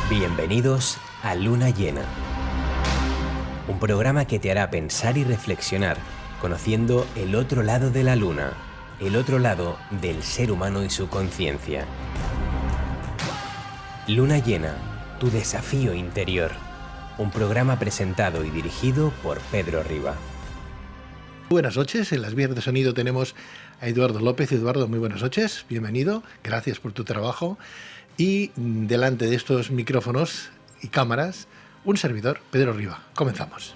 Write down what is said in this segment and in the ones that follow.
Bienvenidos a Luna Llena, un programa que te hará pensar y reflexionar, conociendo el otro lado de la luna, el otro lado del ser humano y su conciencia. Luna Llena, tu desafío interior, un programa presentado y dirigido por Pedro Riba. Buenas noches, en las vías de sonido tenemos a Eduardo López. Eduardo, muy buenas noches, bienvenido, gracias por tu trabajo. Y delante de estos micrófonos y cámaras, un servidor, Pedro Riba. Comenzamos.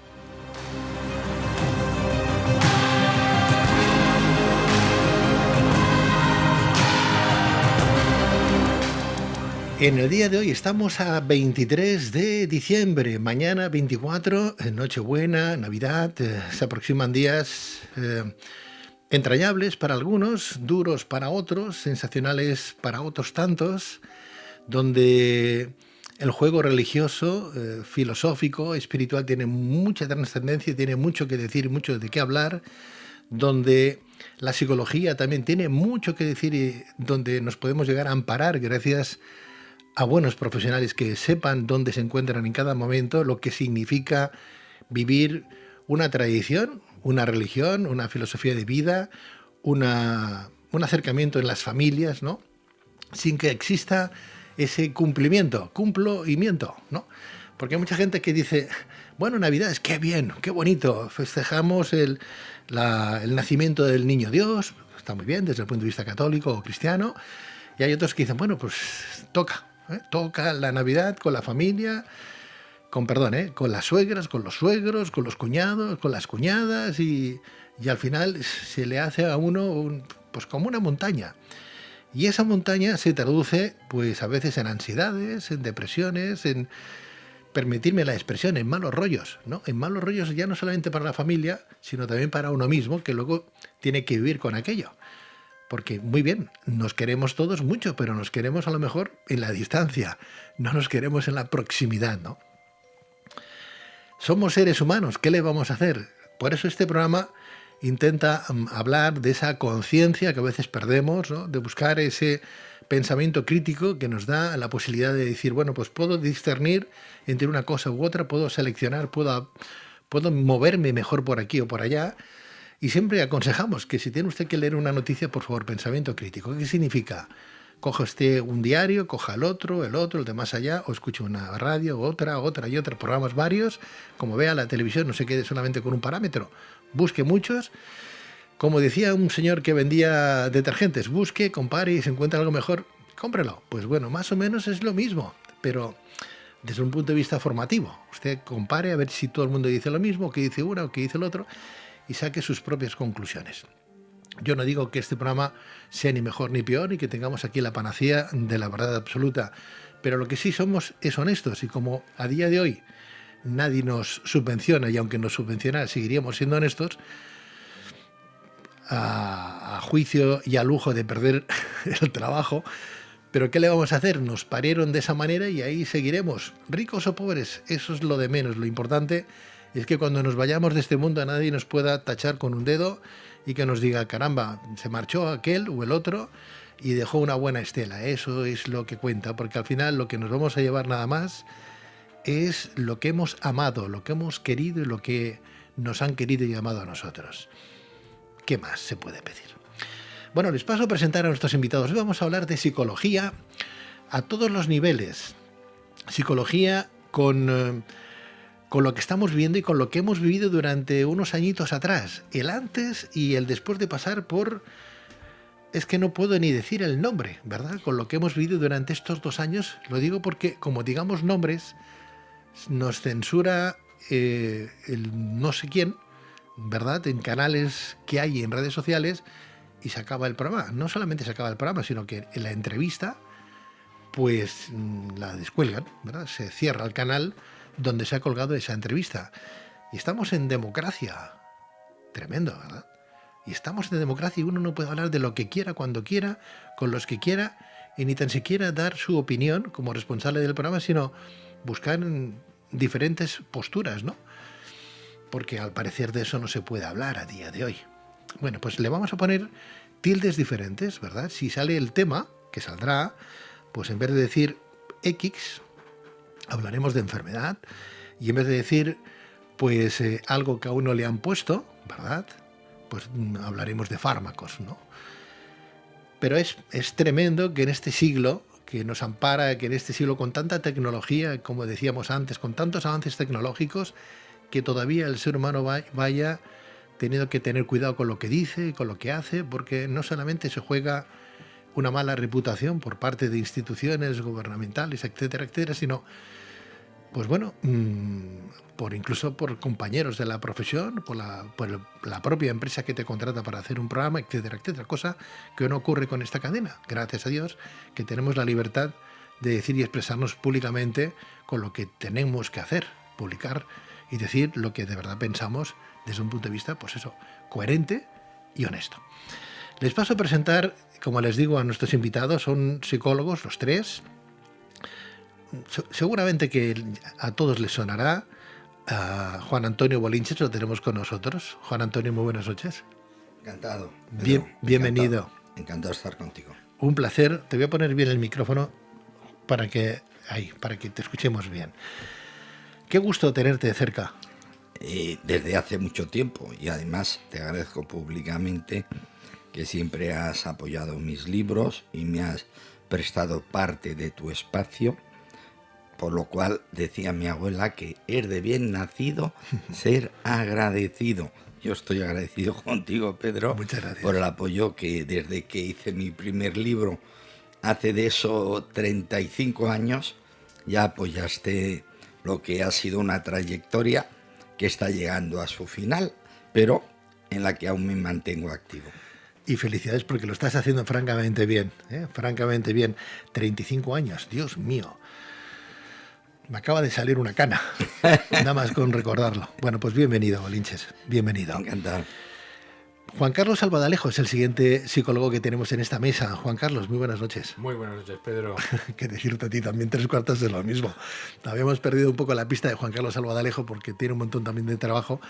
En el día de hoy estamos a 23 de diciembre, mañana 24, Nochebuena, Navidad, se aproximan días entrañables para algunos, duros para otros, sensacionales para otros tantos, donde el juego religioso, filosófico, espiritual tiene mucha trascendencia, tiene mucho que decir, mucho de qué hablar, donde la psicología también tiene mucho que decir y donde nos podemos llegar a amparar gracias a buenos profesionales que sepan dónde se encuentran en cada momento, lo que significa vivir una tradición, una religión, una filosofía de vida, un acercamiento en las familias, ¿no? Sin que exista ese cumplimiento, cumplo y miento, ¿no? Porque hay mucha gente que dice, bueno, Navidad, qué bien, qué bonito, festejamos el nacimiento del niño Dios, está muy bien desde el punto de vista católico o cristiano, y hay otros que dicen, bueno, pues toca la Navidad con la familia, con las suegras, con los suegros, con los cuñados, con las cuñadas, y al final se le hace a uno pues como una montaña. Y esa montaña se traduce, pues a veces en ansiedades, en depresiones, en, permitirme la expresión, en malos rollos, ¿no? En malos rollos ya no solamente para la familia, sino también para uno mismo, que luego tiene que vivir con aquello. Porque, muy bien, nos queremos todos mucho, pero nos queremos a lo mejor en la distancia, no nos queremos en la proximidad, ¿no? Somos seres humanos, ¿qué le vamos a hacer? Por eso este programa intenta hablar de esa conciencia que a veces perdemos, ¿no? De buscar ese pensamiento crítico que nos da la posibilidad de decir, bueno, pues puedo discernir entre una cosa u otra, puedo seleccionar, puedo moverme mejor por aquí o por allá. Y siempre aconsejamos que si tiene usted que leer una noticia, por favor, pensamiento crítico. ¿Qué significa? Coja usted un diario, coja el otro, el de más allá, o escuche una radio, otra y otra, programas varios. Como vea la televisión, no se quede solamente con un parámetro. Busque muchos. Como decía un señor que vendía detergentes, busque, compare y si encuentra algo mejor, cómprelo. Pues bueno, más o menos es lo mismo, pero desde un punto de vista formativo. Usted compare a ver si todo el mundo dice lo mismo, que dice uno o que dice el otro, y saque sus propias conclusiones. Yo no digo que este programa sea ni mejor ni peor y que tengamos aquí la panacea de la verdad absoluta, pero lo que sí somos es honestos, y como a día de hoy nadie nos subvenciona, y aunque nos subvencionara seguiríamos siendo honestos, a juicio y a lujo de perder el trabajo, pero ¿qué le vamos a hacer? Nos parieron de esa manera y ahí seguiremos, ricos o pobres, eso es lo de menos. Lo importante es que cuando nos vayamos de este mundo nadie nos pueda tachar con un dedo y que nos diga, caramba, se marchó aquel o el otro y dejó una buena estela. Eso es lo que cuenta, porque al final lo que nos vamos a llevar nada más es lo que hemos amado, lo que hemos querido y lo que nos han querido y amado a nosotros. ¿Qué más se puede pedir? Bueno, les paso a presentar a nuestros invitados. Hoy vamos a hablar de psicología a todos los niveles. Psicología con lo que estamos viendo y con lo que hemos vivido durante unos añitos atrás. El antes y el después de pasar por... Es que no puedo ni decir el nombre, ¿verdad? Con lo que hemos vivido durante estos 2 años. Lo digo porque, como digamos nombres, nos censura el no sé quién, ¿verdad? En canales que hay en redes sociales, y se acaba el programa. No solamente se acaba el programa, sino que en la entrevista, pues la descuelgan, ¿verdad? Se cierra el canal donde se ha colgado esa entrevista. Y estamos en democracia. Tremendo, ¿verdad? Y estamos en democracia y uno no puede hablar de lo que quiera, cuando quiera, con los que quiera, y ni tan siquiera dar su opinión como responsable del programa, sino buscar diferentes posturas, ¿no? Porque al parecer de eso no se puede hablar a día de hoy. Bueno, pues le vamos a poner tildes diferentes, ¿verdad? Si sale el tema, que saldrá, pues en vez de decir X, hablaremos de enfermedad y en vez de decir pues algo que a uno le han puesto, ¿verdad? Pues hablaremos de fármacos, ¿no? Pero es tremendo que en este siglo que nos ampara, que en este siglo con tanta tecnología, como decíamos antes, con tantos avances tecnológicos, que todavía el ser humano vaya teniendo que tener cuidado con lo que dice, con lo que hace, porque no solamente se juega una mala reputación por parte de instituciones gubernamentales, etcétera, etcétera, sino, pues bueno, incluso por compañeros de la profesión, por la propia empresa que te contrata para hacer un programa, etcétera, etcétera, cosa que no ocurre con esta cadena. Gracias a Dios que tenemos la libertad de decir y expresarnos públicamente con lo que tenemos que hacer, publicar y decir lo que de verdad pensamos desde un punto de vista, pues eso, coherente y honesto. Les paso a presentar, como les digo, a nuestros invitados. Son psicólogos, los tres. Seguramente que a todos les sonará. A Juan Antonio Bolinches lo tenemos con nosotros. Juan Antonio, muy buenas noches. Encantado. Pedro, Bienvenido. Encantado de estar contigo. Un placer. Te voy a poner bien el micrófono para que te escuchemos bien. Qué gusto tenerte de cerca. Desde hace mucho tiempo, y además te agradezco públicamente que siempre has apoyado mis libros y me has prestado parte de tu espacio, por lo cual decía mi abuela que es de bien nacido ser agradecido. Yo estoy agradecido contigo, Pedro, por el apoyo que desde que hice mi primer libro, hace de eso 35 años, ya apoyaste lo que ha sido una trayectoria que está llegando a su final, pero en la que aún me mantengo activo. Y felicidades porque lo estás haciendo francamente bien, ¿eh? Francamente bien. 35 años, Dios mío. Me acaba de salir una cana, nada más con recordarlo. Bueno, pues bienvenido, Bolinches, bienvenido. Encantado. Juan Carlos Albadalejo es el siguiente psicólogo que tenemos en esta mesa. Juan Carlos, muy buenas noches. Muy buenas noches, Pedro. Que decirte a ti también 3/4 de lo mismo. Habíamos perdido un poco la pista de Juan Carlos Albadalejo porque tiene un montón también de trabajo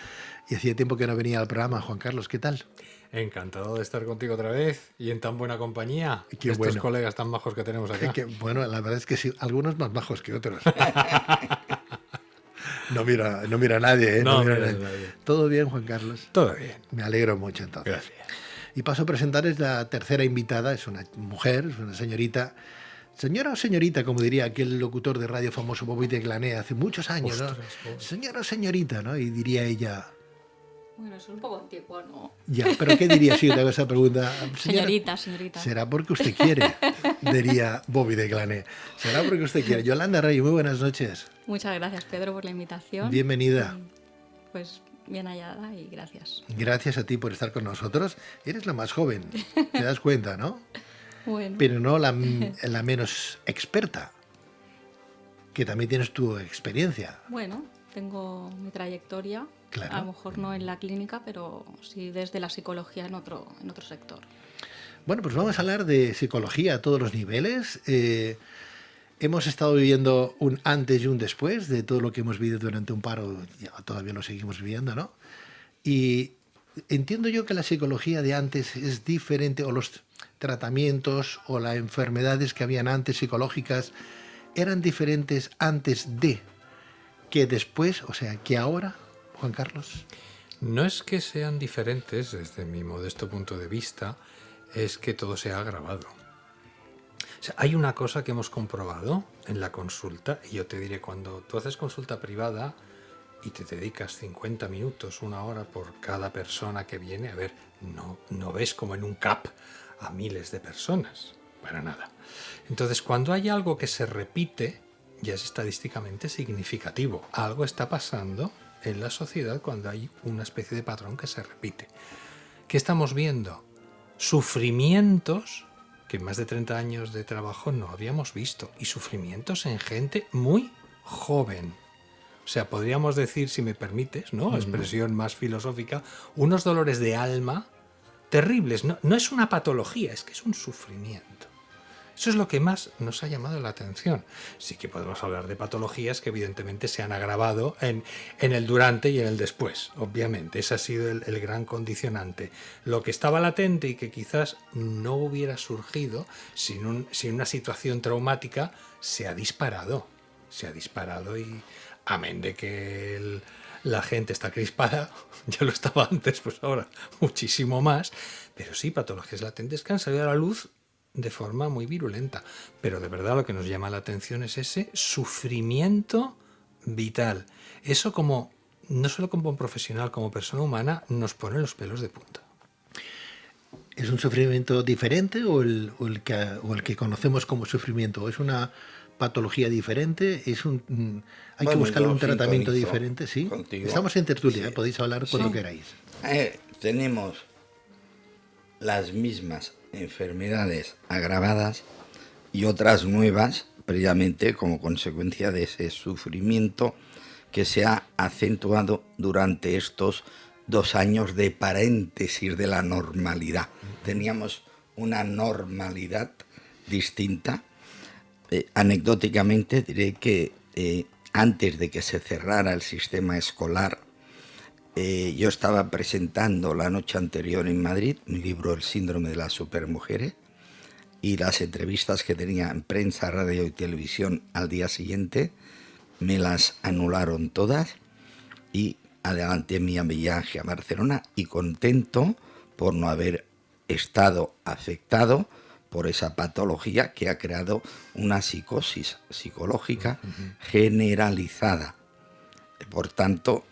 y hacía tiempo que no venía al programa. Juan Carlos, ¿qué tal? Encantado de estar contigo otra vez y en tan buena compañía. Qué estos bueno. Colegas tan majos que tenemos acá. Bueno, la verdad es que sí, algunos más majos que otros. No mira a nadie, ¿eh? No mira a mira a nadie. nadie. ¿Todo bien, Juan Carlos? Todo bien. Me alegro mucho entonces. Gracias. Y paso a presentarles la tercera invitada. Es una mujer, es una señorita. Señora o señorita, como diría aquel locutor de radio famoso Bobby de Glané hace muchos años, ¿no? Ostras, Bobby. Señora o señorita, ¿no? Y diría ella... Bueno, eso es un poco antiguo, ¿no? Ya, pero ¿qué diría si yo te hago esa pregunta? Señorita, señorita. Será porque usted quiere, diría Bobby de Glané. Será porque usted quiere. Yolanda Rey, muy buenas noches. Muchas gracias, Pedro, por la invitación. Bienvenida. Pues bien hallada y gracias. Gracias a ti por estar con nosotros. Eres la más joven, te das cuenta, ¿no? Bueno, Pero no la menos experta, que también tienes tu experiencia. bueno, tengo mi trayectoria. Claro. A lo mejor no en la clínica, pero sí desde la psicología en otro sector. Bueno, pues vamos a hablar de psicología a todos los niveles. Hemos estado viviendo un antes y un después de todo lo que hemos vivido durante un paro, ya todavía lo seguimos viviendo, ¿no? Y entiendo yo que la psicología de antes es diferente, o los tratamientos o las enfermedades que habían antes psicológicas eran diferentes antes de que después, o sea, que ahora, Juan Carlos. No es que sean diferentes desde mi modesto punto de vista, es que todo se ha agravado. O sea, hay una cosa que hemos comprobado en la consulta, y yo te diré, cuando tú haces consulta privada y te dedicas 50 minutos, 1 hora por cada persona que viene, a ver, no ves como en un CAP a miles de personas, para nada. Entonces, cuando hay algo que se repite, ya es estadísticamente significativo. Algo está pasando en la sociedad cuando hay una especie de patrón que se repite. ¿Qué estamos viendo? Sufrimientos que en más de 30 años de trabajo no habíamos visto, y sufrimientos en gente muy joven. O sea, podríamos decir, si me permites, ¿no? Expresión más filosófica, unos dolores de alma terribles. No es una patología, es que es un sufrimiento. Eso es lo que más nos ha llamado la atención. Sí que podemos hablar de patologías que evidentemente se han agravado en el durante y en el después, obviamente. Ese ha sido el gran condicionante. Lo que estaba latente y que quizás no hubiera surgido sin una situación traumática se ha disparado. se ha disparado y amén de que la gente está crispada, ya lo estaba antes, pues ahora muchísimo más, pero sí, patologías latentes que han salido a la luz de forma muy virulenta. Pero de verdad lo que nos llama la atención es ese sufrimiento vital. Eso como, no solo como profesional, como persona humana, nos pone los pelos de punta. ¿Es un sufrimiento diferente o el que conocemos como sufrimiento? ¿Es una patología diferente? ¿Hay que buscarle un tratamiento diferente? ¿Sí? Contigo. Estamos en tertulia, Sí. podéis hablar cuando queráis. Tenemos las mismas enfermedades agravadas y otras nuevas, previamente como consecuencia de ese sufrimiento que se ha acentuado durante estos 2 años de paréntesis de la normalidad. Teníamos una normalidad distinta. Anecdóticamente diré que antes de que se cerrara el sistema escolar, yo estaba presentando la noche anterior en Madrid mi libro El síndrome de las supermujeres, y las entrevistas que tenía en prensa, radio y televisión al día siguiente me las anularon todas y adelanté mi viaje a Barcelona, y contento por no haber estado afectado por esa patología que ha creado una psicosis psicológica generalizada. Por tanto,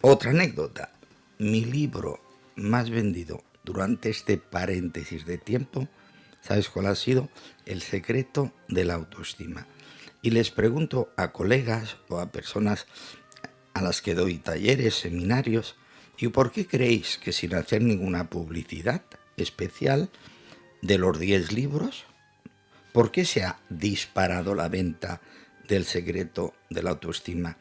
otra anécdota, mi libro más vendido durante este paréntesis de tiempo, ¿sabes cuál ha sido? El secreto de la autoestima. Y les pregunto a colegas o a personas a las que doy talleres, seminarios, ¿y por qué creéis que sin hacer ninguna publicidad especial de los 10 libros, por qué se ha disparado la venta del secreto de la autoestima?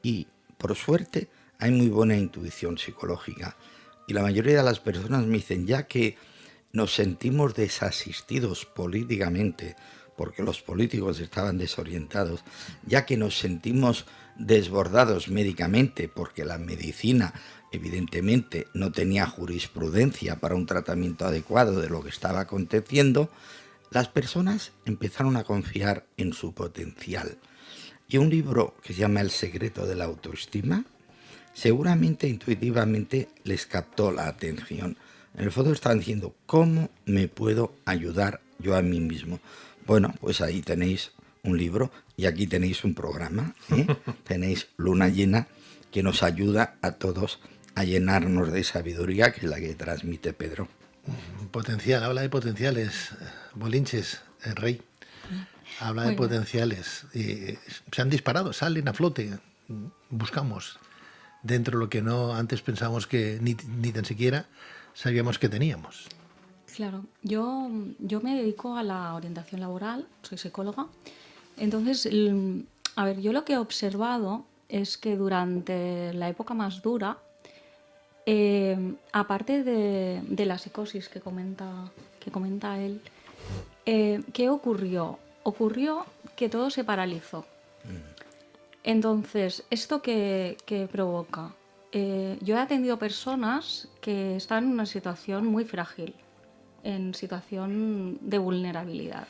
Y, por suerte, hay muy buena intuición psicológica. Y la mayoría de las personas me dicen, ya que nos sentimos desasistidos políticamente, porque los políticos estaban desorientados, ya que nos sentimos desbordados médicamente, porque la medicina evidentemente no tenía jurisprudencia para un tratamiento adecuado de lo que estaba aconteciendo, las personas empezaron a confiar en su potencial. Y un libro que se llama El secreto de la autoestima, seguramente intuitivamente les captó la atención. En el fondo estaban diciendo, ¿cómo me puedo ayudar yo a mí mismo? Bueno, pues ahí tenéis un libro y aquí tenéis un programa, ¿eh? Tenéis Luna Llena, que nos ayuda a todos a llenarnos de sabiduría, que es la que transmite Pedro. Potencial, habla de potenciales, Bolinches, Rey. Habla de potenciales. Se han disparado, salen a flote. Buscamos dentro de lo que no antes pensábamos que ni tan siquiera sabíamos que teníamos. Claro, yo me dedico a la orientación laboral, soy psicóloga. Entonces, a ver, yo lo que he observado es que durante la época más dura, aparte de la psicosis que comenta él, ¿qué ocurrió? Ocurrió que todo se paralizó. Entonces, ¿esto qué provoca? Yo he atendido personas que están en una situación muy frágil, en situación de vulnerabilidad.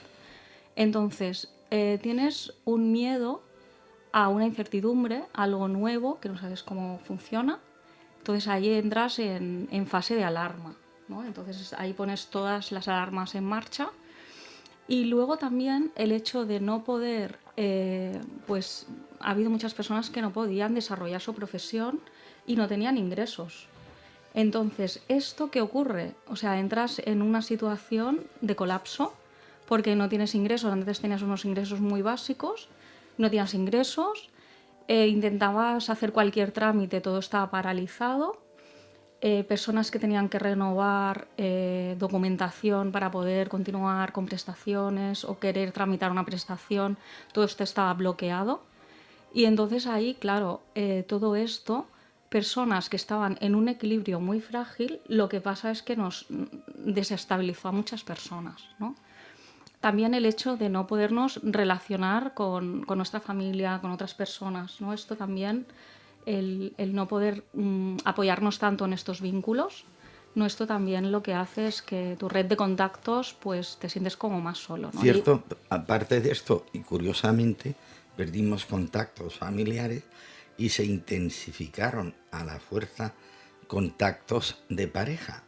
Entonces, tienes un miedo a una incertidumbre, a algo nuevo, que no sabes cómo funciona. Entonces ahí entras en fase de alarma, ¿no? Entonces ahí pones todas las alarmas en marcha. Y luego también el hecho de no poder, pues ha habido muchas personas que no podían desarrollar su profesión y no tenían ingresos. Entonces, ¿esto qué ocurre? O sea, entras en una situación de colapso porque no tienes ingresos. Antes tenías unos ingresos muy básicos, no tienes ingresos, intentabas hacer cualquier trámite, todo estaba paralizado. Personas que tenían que renovar documentación para poder continuar con prestaciones o querer tramitar una prestación, todo esto estaba bloqueado. Y entonces ahí, claro, todo esto, personas que estaban en un equilibrio muy frágil, lo que pasa es que nos desestabilizó a muchas personas, ¿no? También el hecho de no podernos relacionar con nuestra familia, con otras personas, ¿no? Esto también, el no poder apoyarnos tanto en estos vínculos, no, esto también lo que hace es que tu red de contactos, pues te sientes como más solo, ¿no? Cierto, aparte de esto, y curiosamente, perdimos contactos familiares y se intensificaron a la fuerza contactos de pareja,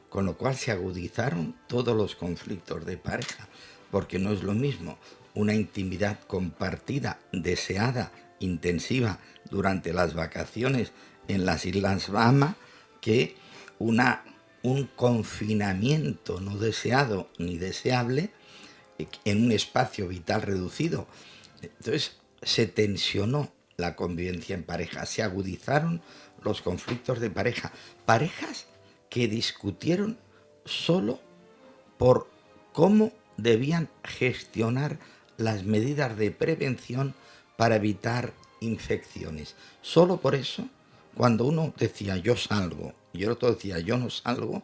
con lo cual se agudizaron todos los conflictos de pareja, porque no es lo mismo una intimidad compartida, deseada, intensiva durante las vacaciones en las Islas Bahamas que un confinamiento no deseado ni deseable en un espacio vital reducido. Entonces se tensionó la convivencia en pareja, se agudizaron los conflictos de pareja. Parejas que discutieron solo por cómo debían gestionar las medidas de prevención para evitar infecciones. Solo por eso, cuando uno decía yo salgo y el otro decía yo no salgo,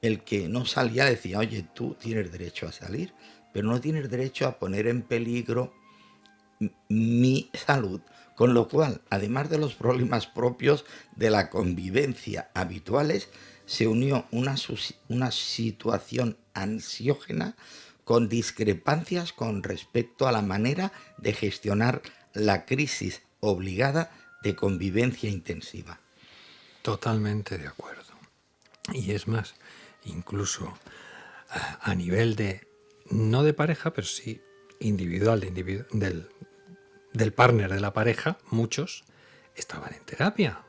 el que no salía decía, oye, tú tienes derecho a salir, pero no tienes derecho a poner en peligro mi salud. Con lo cual, además de los problemas propios de la convivencia habituales, se unió una situación ansiógena con discrepancias con respecto a la manera de gestionar la crisis obligada de convivencia intensiva. Totalmente de acuerdo. Y es más, incluso a nivel de, no de pareja, pero sí individual, del partner de la pareja, muchos estaban en terapia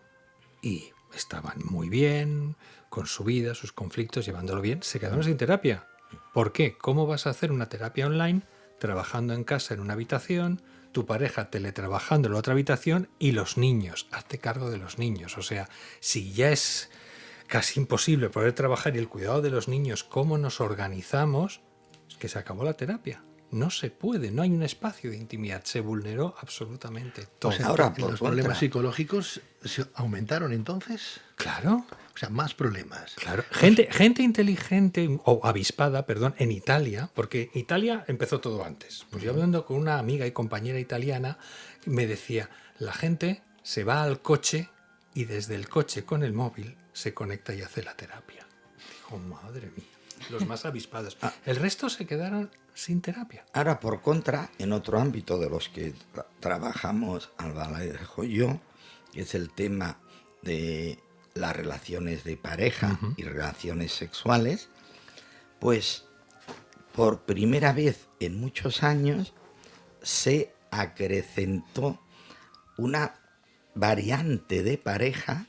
y estaban muy bien con su vida, sus conflictos, llevándolo bien, se quedaron sin terapia. ¿Por qué? ¿Cómo vas a hacer una terapia online trabajando en casa en una habitación, tu pareja teletrabajando en la otra habitación y los niños? Hazte cargo de los niños. O sea, si ya es casi imposible poder trabajar y el cuidado de los niños, ¿cómo nos organizamos? Es que se acabó la terapia. No se puede, no hay un espacio de intimidad. Se vulneró absolutamente todo. O sea, Ahora, los problemas psicológicos se aumentaron entonces. Claro. O sea, más problemas. Claro, gente inteligente o avispada, perdón, en Italia, porque Italia empezó todo antes. Pues yo hablando con una amiga y compañera italiana, me decía, la gente se va al coche y desde el coche con el móvil se conecta y hace la terapia. Dijo, madre mía, los más avispados. El resto se quedaron sin terapia. Ahora, por contra, en otro ámbito de los que trabajamos Albaladejo y yo, que es el tema de las relaciones de pareja y relaciones sexuales, pues por primera vez en muchos años se acrecentó una variante de pareja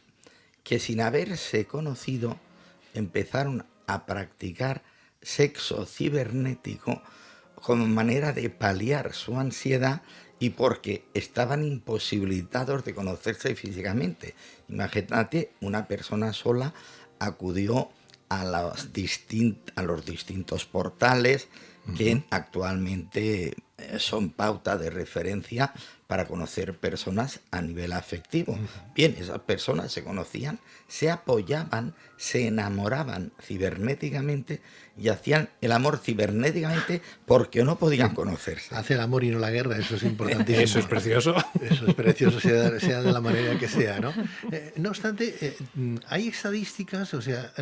que sin haberse conocido empezaron a practicar sexo cibernético como manera de paliar su ansiedad y porque estaban imposibilitados de conocerse físicamente. Imagínate, una persona sola acudió a los distintos portales que actualmente son pauta de referencia para conocer personas a nivel afectivo. Bien, esas personas se conocían, se apoyaban, se enamoraban cibernéticamente y hacían el amor cibernéticamente porque no podían conocerse. Hace el amor y no la guerra, eso es importantísimo. Eso es precioso. Eso es precioso, sea de la manera que sea, ¿no? No obstante, hay estadísticas, o sea,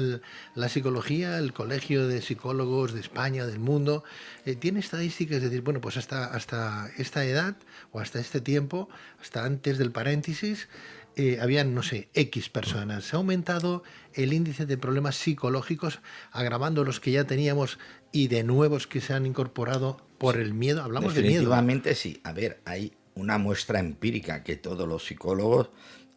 la psicología, el Colegio de Psicólogos de España, del mundo, tiene estadísticas, es decir, bueno, pues hasta esta edad o hasta este tiempo, hasta antes del paréntesis, habían, no sé, X personas. Se ha aumentado el índice de problemas psicológicos, agravando los que ya teníamos y de nuevos que se han incorporado por el miedo. Hablamos de miedo. Definitivamente sí. A ver, hay una muestra empírica que todos los psicólogos,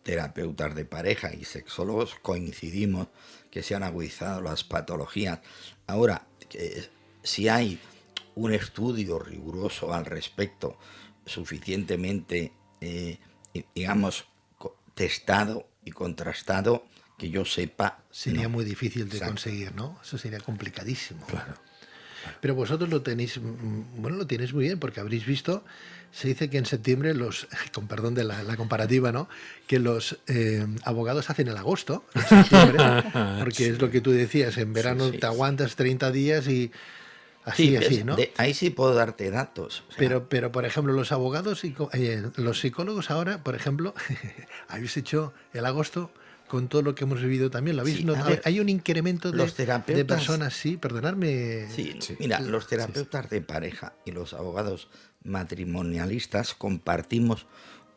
terapeutas de pareja y sexólogos coincidimos que se han agudizado las patologías. Ahora, si hay un estudio riguroso al respecto, suficientemente, digamos, testado y contrastado, que yo sepa... Sería no. muy difícil de Exacto. conseguir, ¿no? Eso sería complicadísimo. Claro. Pero vosotros lo tenéis, bueno, lo tenéis muy bien, porque habréis visto, se dice que en septiembre con perdón de la comparativa, ¿no? Que los abogados hacen el agosto, en septiembre, porque es lo que tú decías, en verano te aguantas 30 días y así, ¿no? Ahí sí puedo darte datos. O sea, Pero, por ejemplo, los abogados y los psicólogos ahora, por ejemplo, habéis hecho el agosto con todo lo que hemos vivido también? ¿Lo habéis Sí, notado? a ver, Hay un incremento los de terapeutas- personas, sí, perdonadme. Sí, Sí. mira, los terapeutas de pareja y los abogados matrimonialistas compartimos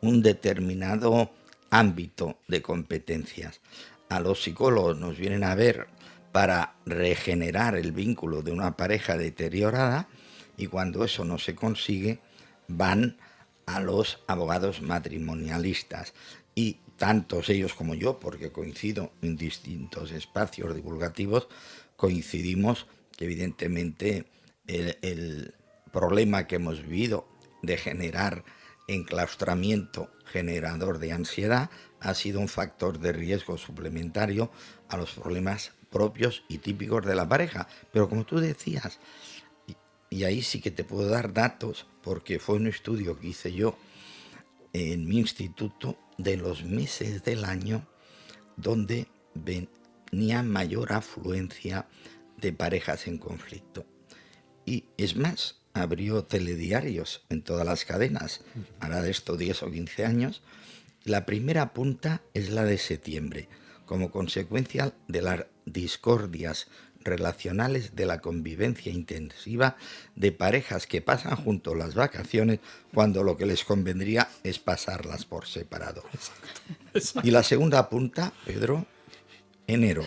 un determinado ámbito de competencias. A los psicólogos nos vienen a ver para regenerar el vínculo de una pareja deteriorada, y cuando eso no se consigue, van a los abogados matrimonialistas. Y tantos ellos como yo, porque coincido en distintos espacios divulgativos, coincidimos que evidentemente el problema que hemos vivido de generar enclaustramiento generador de ansiedad ha sido un factor de riesgo suplementario a los problemas propios y típicos de la pareja. Pero como tú decías, y ahí sí que te puedo dar datos, porque fue un estudio que hice yo en mi instituto de los meses del año donde venía mayor afluencia de parejas en conflicto. Y es más, abrió telediarios en todas las cadenas, hará de esto 10 o 15 años. La primera punta es la de septiembre, como consecuencia de las discordias relacionales de la convivencia intensiva de parejas que pasan juntos las vacaciones cuando lo que les convendría es pasarlas por separado. Y la segunda punta, Pedro, enero,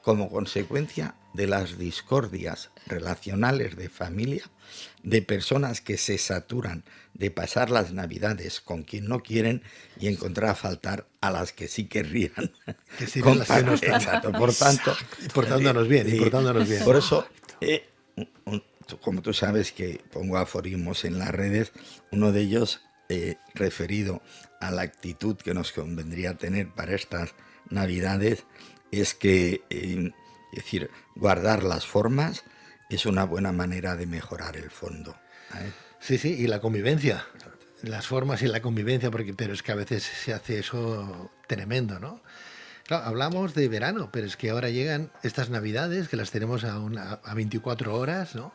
como consecuencia de las discordias relacionales de familia, de personas que se saturan de pasar las navidades con quien no quieren y encontrar a faltar a las que sí querrían. Que serían las que no están. Exacto, por tanto, Portándonos bien, y portándonos bien. por eso, como tú sabes que pongo aforismos en las redes, uno de ellos referido a la actitud que nos convendría tener para estas navidades es que, es decir, guardar las formas es una buena manera de mejorar el fondo. Sí, sí, y la convivencia. Las formas y la convivencia, pero es que a veces se hace eso tremendo, ¿no? Claro, hablamos de verano, pero es que ahora llegan estas navidades, que las tenemos a 24 horas, ¿no?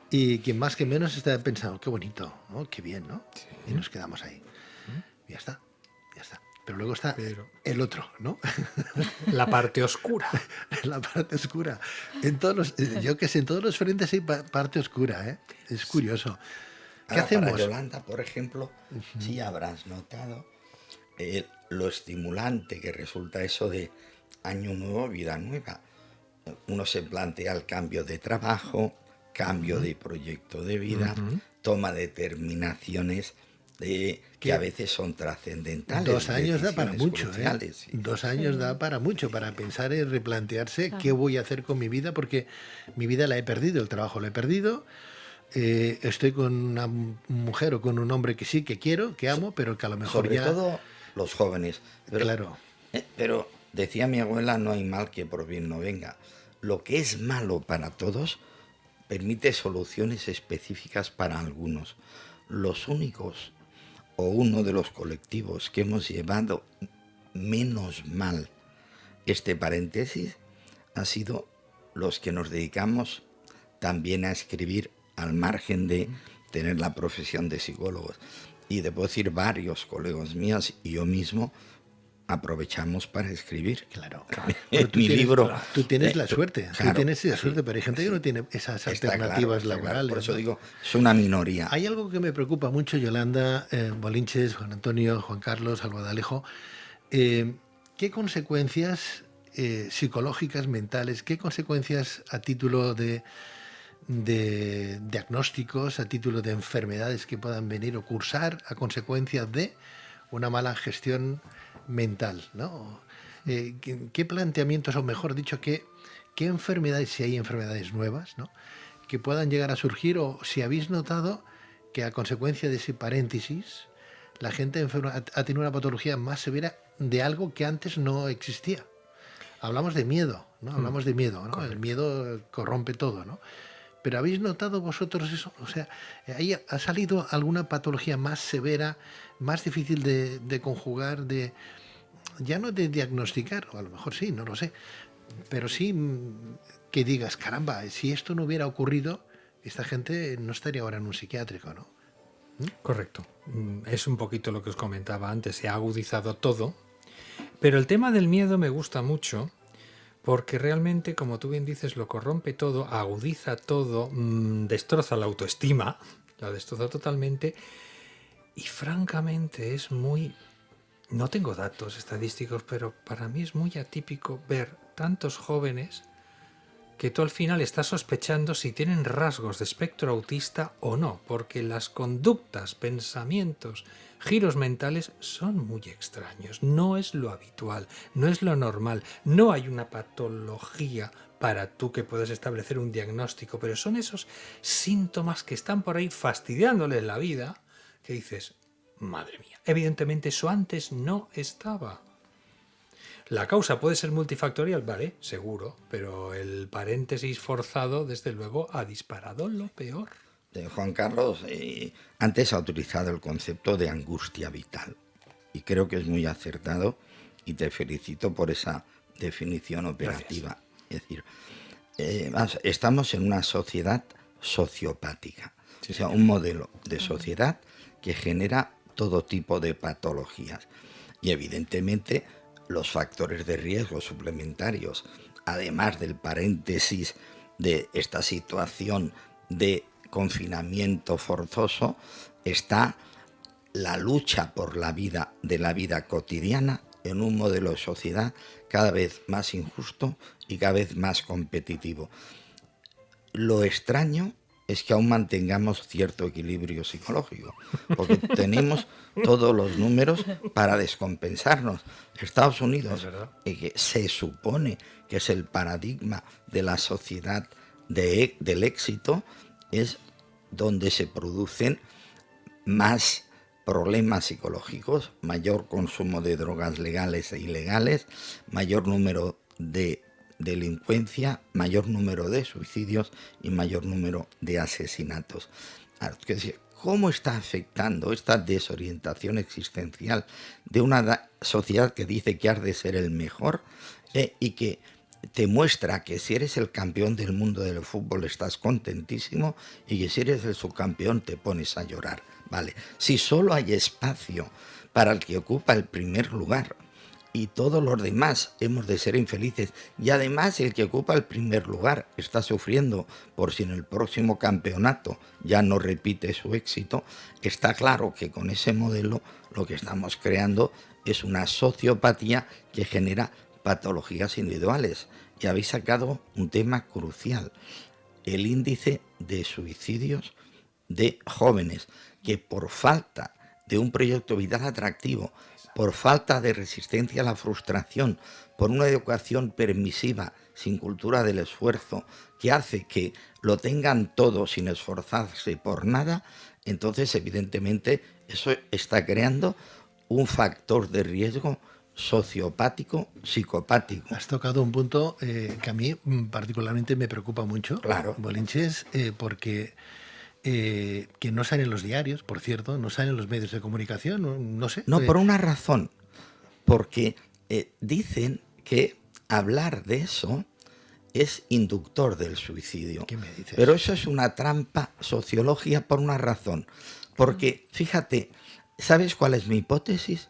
Y quien más que menos está pensando, qué bonito, ¿no? Qué bien, ¿no? Sí. Y nos quedamos ahí. Y ya está, ya está. Pero luego está el otro, ¿no? La parte oscura. La parte oscura. En todos los, yo que sé, en todos los frentes hay parte oscura, ¿eh? Es curioso. ¿Qué Ahora, hacemos? para Yolanda, por ejemplo, sí habrás notado lo estimulante que resulta eso de año nuevo, vida nueva. Uno se plantea el cambio de trabajo, cambio de proyecto de vida, toma determinaciones que a veces son trascendentales. 2 años da para mucho, cruciales, ¿eh? 2 años da para mucho, para pensar y replantearse qué voy a hacer con mi vida, porque mi vida la he perdido, el trabajo lo he perdido. Estoy con una mujer o con un hombre que sí, que quiero, que amo, pero que a lo mejor sobre ya... todo los jóvenes. Pero, Claro. Pero decía mi abuela, no hay mal que por bien no venga. Lo que es malo para todos permite soluciones específicas para algunos. Los únicos o uno de los colectivos que hemos llevado menos mal este paréntesis ha sido los que nos dedicamos también a escribir al margen de tener la profesión de psicólogos. Y debo decir, varios colegas míos y yo mismo aprovechamos para escribir. Claro. Mi libro. Tú tienes la suerte, claro, tú tienes la suerte, pero hay gente que no tiene esas Está alternativas claro, laborales. por eso ¿no? digo, es una minoría. Hay algo que me preocupa mucho, Yolanda, Bolinches, Juan Antonio, Juan Carlos, Albadalejo. ¿Qué consecuencias psicológicas, mentales, qué consecuencias a título de diagnósticos, a título de enfermedades que puedan venir o cursar a consecuencia de una mala gestión mental, ¿no? ¿Qué planteamientos, o mejor dicho, qué enfermedades, si hay enfermedades nuevas, ¿no?, que puedan llegar a surgir, o si habéis notado que a consecuencia de ese paréntesis la gente enferma ha tenido una patología más severa de algo que antes no existía? Hablamos de miedo, ¿no? Hablamos de miedo, ¿no? El miedo corrompe todo, ¿no? Pero ¿habéis notado vosotros eso? O sea, ¿ahí ha salido alguna patología más severa, más difícil de conjugar, ya no de diagnosticar, o a lo mejor sí, no lo sé, pero sí que digas, caramba, si esto no hubiera ocurrido, esta gente no estaría ahora en un psiquiátrico, ¿no? Correcto. Es un poquito lo que os comentaba antes. Se ha agudizado todo, Pero el tema del miedo me gusta mucho porque realmente, como tú bien dices, lo corrompe todo, agudiza todo, destroza la autoestima, la destroza totalmente y francamente es muy... No tengo datos estadísticos, pero para mí es muy atípico ver tantos jóvenes que tú al final estás sospechando si tienen rasgos de espectro autista o no, porque las conductas, pensamientos, giros mentales son muy extraños. No es lo habitual, no es lo normal, no hay una patología para tú que puedas establecer un diagnóstico, pero son esos síntomas que están por ahí fastidiándoles la vida, que dices, madre mía, evidentemente eso antes no estaba. La causa puede ser multifactorial, vale, seguro, pero el paréntesis forzado, desde luego, ha disparado lo peor. Juan Carlos antes ha utilizado el concepto de angustia vital y creo que es muy acertado y te felicito por esa definición operativa. Gracias. Es decir, estamos en una sociedad sociopática, sí, o sea, un modelo de sociedad que genera todo tipo de patologías y evidentemente los factores de riesgo suplementarios, además del paréntesis de esta situación de confinamiento forzoso, está la lucha por la vida de la vida cotidiana en un modelo de sociedad cada vez más injusto y cada vez más competitivo. Lo extraño es que aún mantengamos cierto equilibrio psicológico, porque tenemos todos los números para descompensarnos. Estados Unidos, que se supone que es el paradigma de la sociedad del éxito, es donde se producen más problemas psicológicos, mayor consumo de drogas legales e ilegales, mayor número de delincuencia, mayor número de suicidios y mayor número de asesinatos. ¿Cómo está afectando esta desorientación existencial de una sociedad que dice que has de ser el mejor y que te muestra que si eres el campeón del mundo del fútbol estás contentísimo y que si eres el subcampeón te pones a llorar? Vale, si solo hay espacio para el que ocupa el primer lugar y todos los demás hemos de ser infelices y además el que ocupa el primer lugar está sufriendo por si en el próximo campeonato ya no repite su éxito, está claro que con ese modelo lo que estamos creando es una sociopatía que genera patologías individuales. Y habéis sacado un tema crucial, el índice de suicidios de jóvenes que por falta de un proyecto vital atractivo, por falta de resistencia a la frustración, por una educación permisiva, sin cultura del esfuerzo, que hace que lo tengan todo sin esforzarse por nada, entonces evidentemente eso está creando un factor de riesgo sociopático, psicopático. Has tocado un punto que a mí particularmente me preocupa mucho, claro, Bolinches, porque que no salen los diarios, por cierto, no salen los medios de comunicación, no sé. No, por una razón, porque dicen que hablar de eso es inductor del suicidio. ¿Qué me dices? Pero eso es una trampa sociológica por una razón, porque fíjate, ¿sabes cuál es mi hipótesis?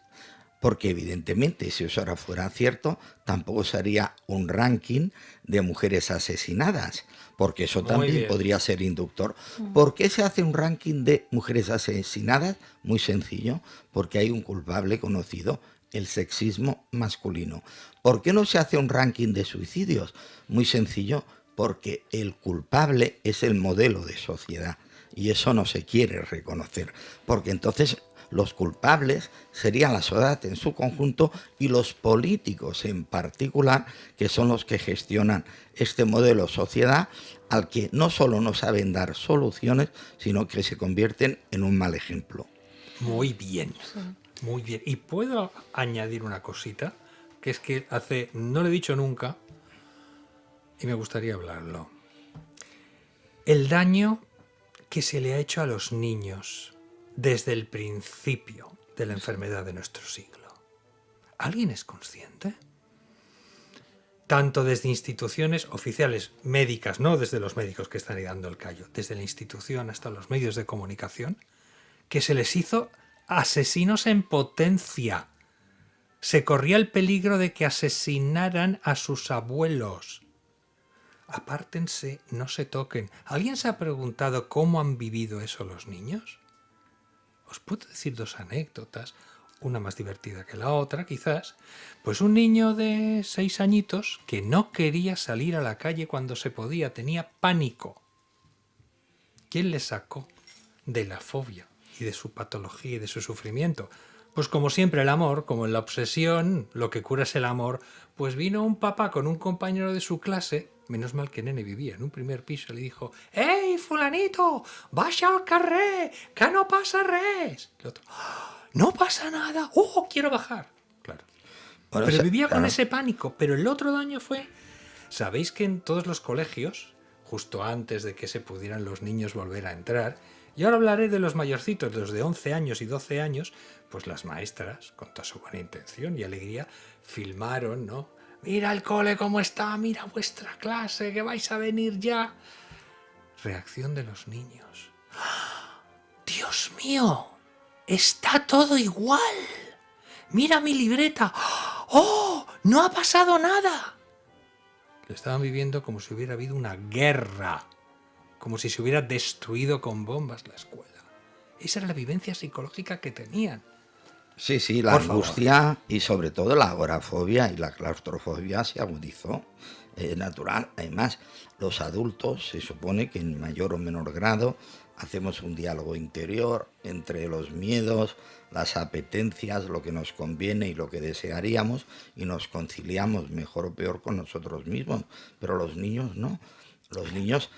Porque evidentemente si eso ahora fuera cierto, tampoco sería un ranking de mujeres asesinadas, porque eso también podría ser inductor. ¿Por qué se hace un ranking de mujeres asesinadas? Muy sencillo, porque hay un culpable conocido, el sexismo masculino. ¿Por qué no se hace un ranking de suicidios? Muy sencillo, porque el culpable es el modelo de sociedad y eso no se quiere reconocer, porque entonces los culpables serían la sociedad en su conjunto y los políticos en particular, que son los que gestionan este modelo de sociedad al que no solo no saben dar soluciones, sino que se convierten en un mal ejemplo. Muy bien, muy bien. Y puedo añadir una cosita, que es que no lo he dicho nunca y me gustaría hablarlo. El daño que se le ha hecho a los niños desde el principio de la enfermedad de nuestro siglo. ¿Alguien es consciente? Tanto desde instituciones oficiales médicas, no desde los médicos que están ahí dando el callo, desde la institución hasta los medios de comunicación, que se les hizo asesinos en potencia. Se corría el peligro de que asesinaran a sus abuelos. Apártense, no se toquen. ¿Alguien se ha preguntado cómo han vivido eso los niños? Os puedo decir 2 anécdotas, una más divertida que la otra, quizás. Pues un niño de 6 añitos que no quería salir a la calle cuando se podía, tenía pánico. ¿Quién le sacó de la fobia y de su patología y de su sufrimiento? Pues como siempre el amor, como en la obsesión, lo que cura es el amor, pues vino un papá con un compañero de su clase, menos mal que nene vivía en un primer piso, y le dijo: «¡Ei, fulanito, baja al carrer, que no pasa res!» El otro: «No pasa nada, quiero bajar». Claro. Bueno, Pero o sea, vivía con claro. ese pánico. Pero el otro daño fue... ¿Sabéis que en todos los colegios, justo antes de que se pudieran los niños volver a entrar, y ahora hablaré de los mayorcitos, de los de 11 años y 12 años, pues las maestras, con toda su buena intención y alegría, filmaron, ¿no? «Mira el cole cómo está, mira vuestra clase, que vais a venir ya». Reacción de los niños: «¡Dios mío! ¡Está todo igual! ¡Mira mi libreta! ¡Oh! ¡No ha pasado nada!». Lo estaban viviendo como si hubiera habido una guerra, como si se hubiera destruido con bombas la escuela. Esa era la vivencia psicológica que tenían. Sí, sí, la Por favor. angustia y sobre todo la agorafobia y la claustrofobia se agudizó. Natural. Además, los adultos se supone que en mayor o menor grado hacemos un diálogo interior entre los miedos, las apetencias, lo que nos conviene y lo que desearíamos, y nos conciliamos mejor o peor con nosotros mismos. Pero los niños no. Los niños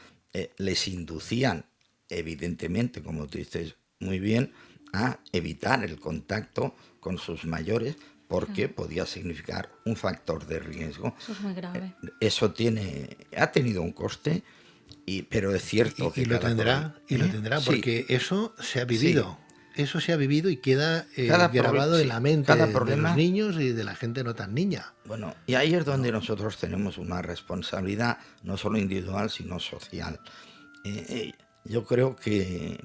les inducían, evidentemente, como tú dices muy bien, a evitar el contacto con sus mayores porque podía significar un factor de riesgo. Eso es muy grave. Eso ha tenido un coste, pero es cierto que Y lo cada tendrá, y lo ¿eh? tendrá, Sí, porque eso se ha vivido. Eso se ha vivido y queda Cada grabado problema- en la sí, mente cada de problema- los niños y de la gente no tan niña. Bueno, y ahí es donde nosotros tenemos una responsabilidad no solo individual, sino social. Yo creo que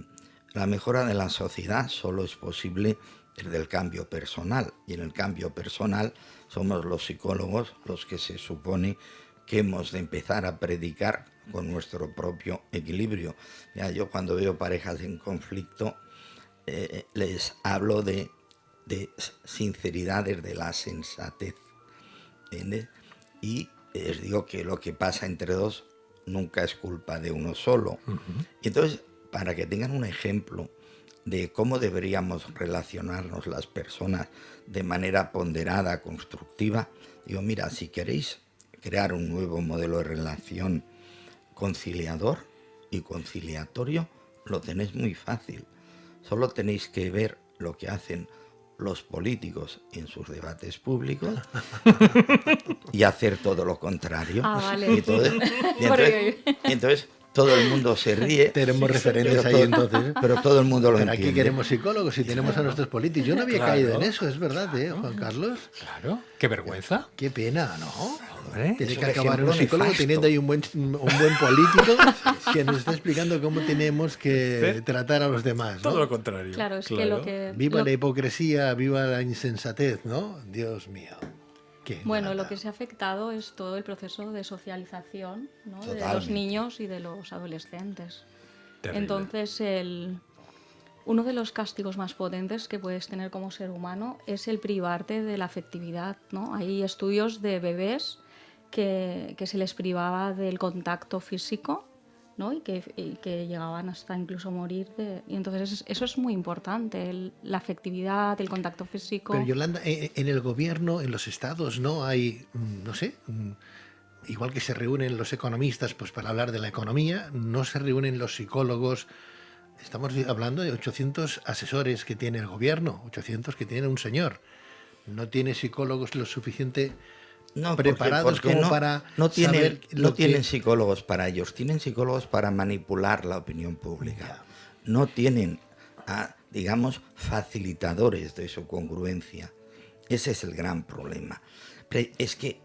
la mejora de la sociedad solo es posible desde el cambio personal, y en el cambio personal somos los psicólogos los que se supone que hemos de empezar a predicar con nuestro propio equilibrio. Ya, yo cuando veo parejas en conflicto les hablo de sinceridad desde la sensatez, ¿entiendes? Y les digo que lo que pasa entre dos nunca es culpa de uno solo. Y entonces, para que tengan un ejemplo de cómo deberíamos relacionarnos las personas de manera ponderada, constructiva, digo, mira, si queréis crear un nuevo modelo de relación conciliador y conciliatorio, lo tenéis muy fácil. Solo tenéis que ver lo que hacen los políticos en sus debates públicos y hacer todo lo contrario. Ah, vale. Y entonces todo el mundo se ríe. Tenemos referentes ahí todo- entonces. Pero todo el mundo lo Pero aquí entiende. queremos psicólogos y tenemos a nuestros políticos. Yo no había Claro. caído en eso, es verdad, Juan Carlos. Claro. ¡Qué vergüenza! Qué pena, ¿no? Hombre, Tiene es que un acabar ejemplo un psicólogo nefasto. teniendo ahí un buen político que nos está explicando cómo tenemos que tratar a los demás, ¿no? todo lo contrario. Claro, es que lo que... Viva lo- la hipocresía, viva la insensatez, ¿no? Dios mío. Qué Bueno, lata. lo que se ha afectado es todo el proceso de socialización, ¿no? de los Totalmente. niños y de los adolescentes. Terrible. Entonces, uno de los castigos más potentes que puedes tener como ser humano es el privarte de la afectividad, ¿no? Hay estudios de bebés que se les privaba del contacto físico, ¿no? y que llegaban hasta incluso morir. Y entonces eso es muy importante, la afectividad, el contacto físico. Pero Yolanda, en el gobierno, en los estados, ¿no? Hay, no sé, igual que se reúnen los economistas pues para hablar de la economía, no se reúnen los psicólogos. Estamos hablando de 800 asesores que tiene el gobierno, 800 que tiene un señor. No tiene psicólogos lo suficiente No, preparados como para no tienen, saber no lo tienen que... psicólogos para ellos, tienen psicólogos para manipular la opinión pública. No tienen, digamos, facilitadores de su congruencia. Ese es el gran problema. Pero es que,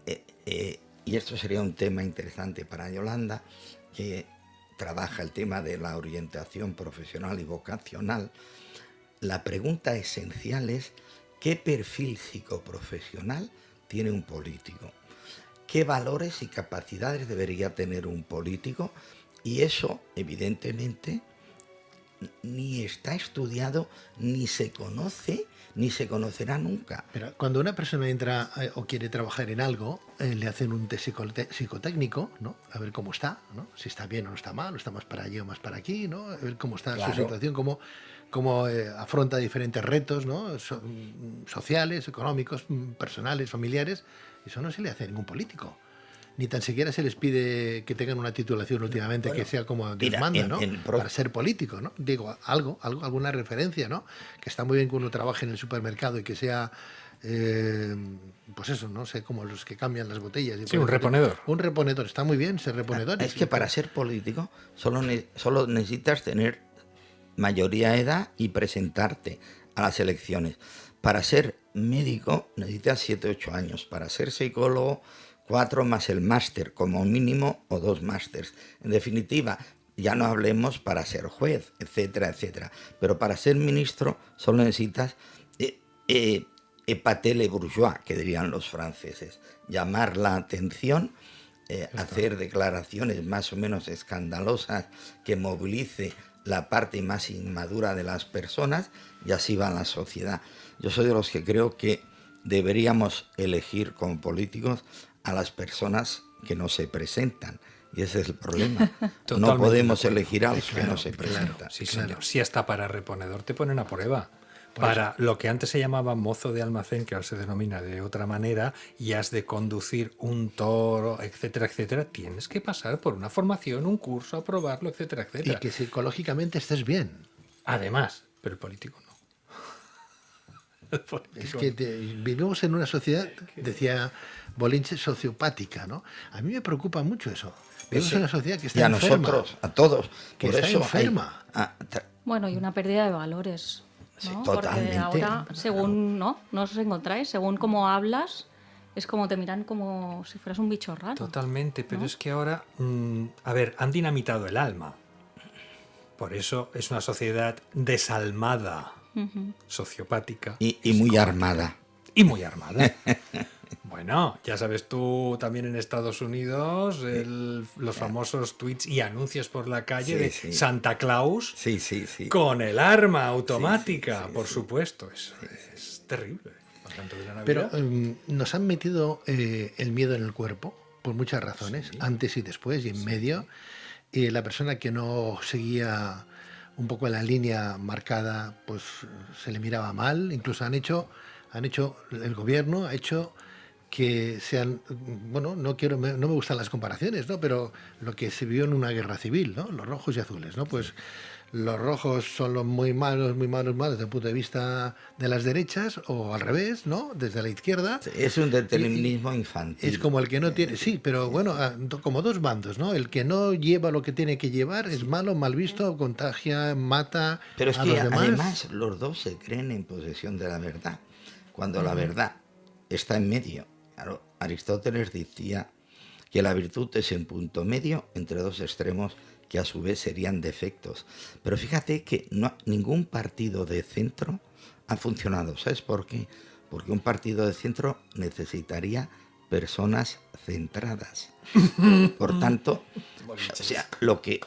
y esto sería un tema interesante para Yolanda, que trabaja el tema de la orientación profesional y vocacional, la pregunta esencial es ¿qué perfil psicoprofesional tiene un político? ¿Qué valores y capacidades debería tener un político? Y eso, evidentemente, ni está estudiado, ni se conoce, ni se conocerá nunca. Pero cuando una persona entra o quiere trabajar en algo, le hacen un test psicotécnico, ¿no? A ver cómo está, ¿no? Si está bien o no está mal, o está más para allí o más para aquí, ¿no? A ver cómo está Claro. su situación, cómo afronta diferentes retos, ¿no? Sociales, económicos, personales, familiares. Eso no se le hace a ningún político. Ni tan siquiera se les pide que tengan una titulación últimamente que sea como Dios mira, manda, ¿no? en Para ser político, ¿no? Digo, alguna referencia, ¿no? Que está muy bien que uno trabaje en el supermercado y que sea, pues eso, no sé, como los que cambian las botellas. Sí, un reponedor. Un reponedor, está muy bien ser reponedor. Es que para ser político solo necesitas tener mayoría de edad y presentarte a las elecciones. Para ser médico necesitas 7 o 8 años. Para ser psicólogo, 4 más el máster como mínimo o 2 másters. En definitiva, ya no hablemos para ser juez, etcétera, etcétera. Pero para ser ministro solo necesitas épater le bourgeois, que dirían los franceses. Llamar la atención, hacer declaraciones más o menos escandalosas que movilice la parte más inmadura de las personas, y así va la sociedad. Yo soy de los que creo que deberíamos elegir como políticos a las personas que no se presentan. Y ese es el problema. No podemos elegir a los que no se presentan. Sí, Claro. señor. Si hasta para reponedor te ponen a prueba. Para lo que antes se llamaba mozo de almacén, que ahora se denomina de otra manera, y has de conducir un toro, etcétera, etcétera, tienes que pasar por una formación, un curso, aprobarlo, etcétera, Y etcétera. que psicológicamente estés bien. Además, pero el político no. El político Es que vivimos en una sociedad, decía Bolinche, sociopática, ¿no? A mí me preocupa mucho eso. Vivimos en una sociedad que está y a enferma. nosotros, a todos. Que Por está eso enferma. Bueno, y una pérdida de valores. Sí, ¿no? totalmente. Porque ahora, según no os encontráis, según cómo hablas, es como te miran como si fueras un bicho raro. Totalmente, pero ¿no? es que ahora, a ver, han dinamitado el alma. Por eso es una sociedad desalmada, sociopática y muy armada. y muy armada. Bueno, ya sabes tú también en Estados Unidos los famosos tweets y anuncios por la calle Sí, de sí. Santa Claus Sí, sí, sí. con el arma automática, Sí, sí, por sí. supuesto. Es terrible. Hablando de la Pero Navidad. nos han metido el miedo en el cuerpo, por muchas razones, antes y después y en medio. Y la persona que no seguía un poco la línea marcada, pues se le miraba mal. Incluso el gobierno ha hecho que sean, bueno, no me gustan las comparaciones, ¿no? Pero lo que se vio en una guerra civil, ¿no? Los rojos y azules, ¿no? Pues los rojos son los muy malos desde el punto de vista de las derechas, o al revés, ¿no? Desde la izquierda. Es un determinismo infantil. Es como el que no tiene, sí, pero bueno, como dos bandos, ¿no? El que no lleva lo que tiene que llevar es malo, mal visto, contagia, mata Pero es a que los demás. además los dos se creen en posesión de la verdad, cuando la verdad está en medio. Claro, Aristóteles decía que la virtud es un punto medio entre dos extremos que a su vez serían defectos. Pero fíjate que ningún partido de centro ha funcionado. ¿Sabes por qué? Porque un partido de centro necesitaría personas centradas. Por tanto, o sea, lo que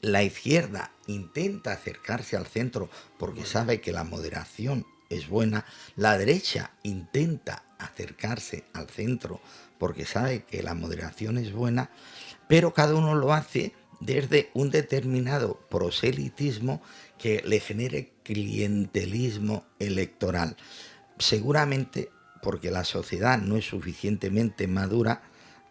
la izquierda intenta acercarse al centro porque sabe que la moderación es buena, la derecha intenta acercarse al centro porque sabe que la moderación es buena, pero cada uno lo hace desde un determinado proselitismo que le genere clientelismo electoral. Seguramente porque la sociedad no es suficientemente madura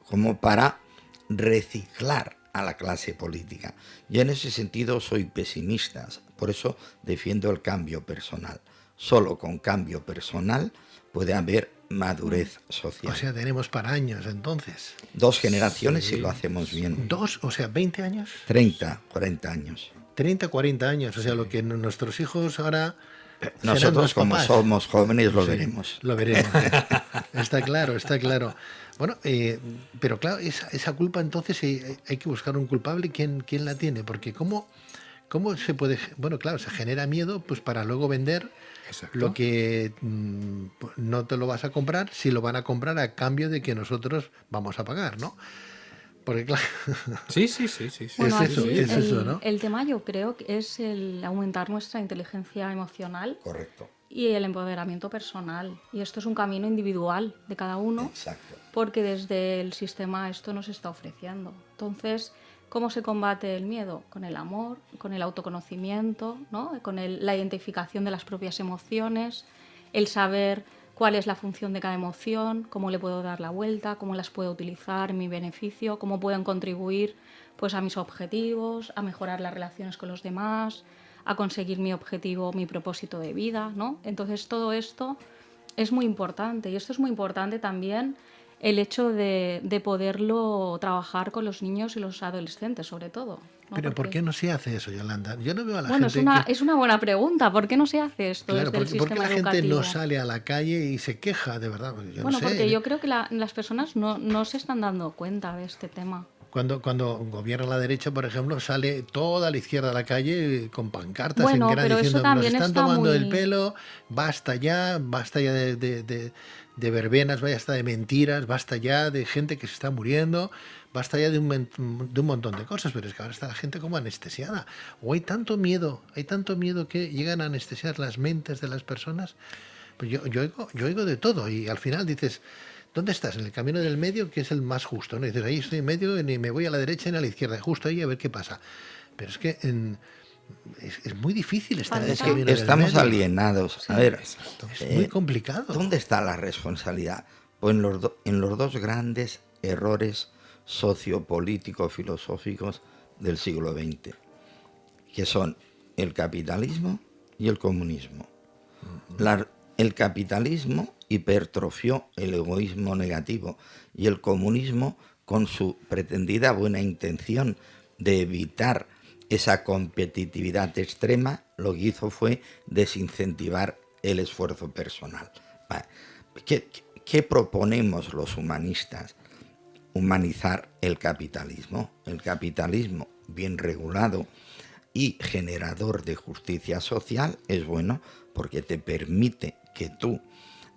como para reciclar a la clase política. Yo en ese sentido soy pesimista, por eso defiendo el cambio personal. Solo con cambio personal puede haber madurez social. O sea, tenemos para años entonces. 2 generaciones si lo hacemos bien. 2, o sea, 20 años, 30, 40 años. 30, 40 años, o sea, lo que nuestros hijos ahora... serán Nosotros los como papás. somos jóvenes lo Sí, veremos. Lo veremos. Está claro, está claro. Bueno, pero claro, esa culpa entonces hay que buscar un culpable. ¿Quién la tiene? Porque ¿cómo ¿Cómo se puede? Bueno, claro, se genera miedo pues para luego vender Exacto. lo que no te lo vas a comprar si lo van a comprar a cambio de que nosotros vamos a pagar, ¿no? Porque claro, Sí, sí, sí, sí. sí. Bueno, Es eso, aquí es eso, ¿no? el tema yo creo que es el aumentar nuestra inteligencia emocional Correcto. y el empoderamiento personal. Y esto es un camino individual de cada uno, Exacto. porque desde el sistema esto nos está ofreciendo. Entonces, ¿cómo se combate el miedo? Con el amor, con el autoconocimiento, ¿no? Con la identificación de las propias emociones, el saber cuál es la función de cada emoción, cómo le puedo dar la vuelta, cómo las puedo utilizar en mi beneficio, cómo pueden contribuir pues, a mis objetivos, a mejorar las relaciones con los demás, a conseguir mi objetivo, mi propósito de vida, ¿no? Entonces todo esto es muy importante, y esto es muy importante también el hecho de poderlo trabajar con los niños y los adolescentes, sobre todo, ¿no? Pero ¿por Porque- qué no se hace eso, Yolanda? Yo no veo a la Bueno, gente que... es una buena pregunta. ¿Por qué no se hace esto Claro, desde el ¿por qué sistema la gente educativo? no sale a la calle y se queja, de verdad? Yo Bueno, no sé. porque yo creo que las personas no se están dando cuenta de este tema. Cuando gobierna la derecha, por ejemplo, sale toda la izquierda a la calle con pancartas Bueno, en gran pero eso diciendo nos también están está tomando el muy- pelo, basta ya de verbenas, basta de mentiras, basta ya de gente que se está muriendo, basta ya de un montón de cosas, pero es que ahora está la gente como anestesiada. O hay tanto miedo que llegan a anestesiar las mentes de las personas. Pues yo oigo de todo y al final dices, ¿dónde estás? En el camino del medio, que es el más justo, ¿no? Y dices, ahí estoy en medio, ni me voy a la derecha ni a la izquierda, justo ahí a ver qué pasa. Pero es que es muy difícil estar en el Es camino que del estamos medio. alienados. A ver, exacto. Es muy complicado. ¿dónde está la responsabilidad? Pues en los dos grandes errores sociopolíticos filosóficos del siglo XX, que son el capitalismo y el comunismo. El capitalismo hipertrofió el egoísmo negativo y el comunismo, con su pretendida buena intención de evitar esa competitividad extrema, lo que hizo fue desincentivar el esfuerzo personal. Vale. ¿Qué proponemos los humanistas? Humanizar el capitalismo. El capitalismo bien regulado y generador de justicia social es bueno porque te permite que tú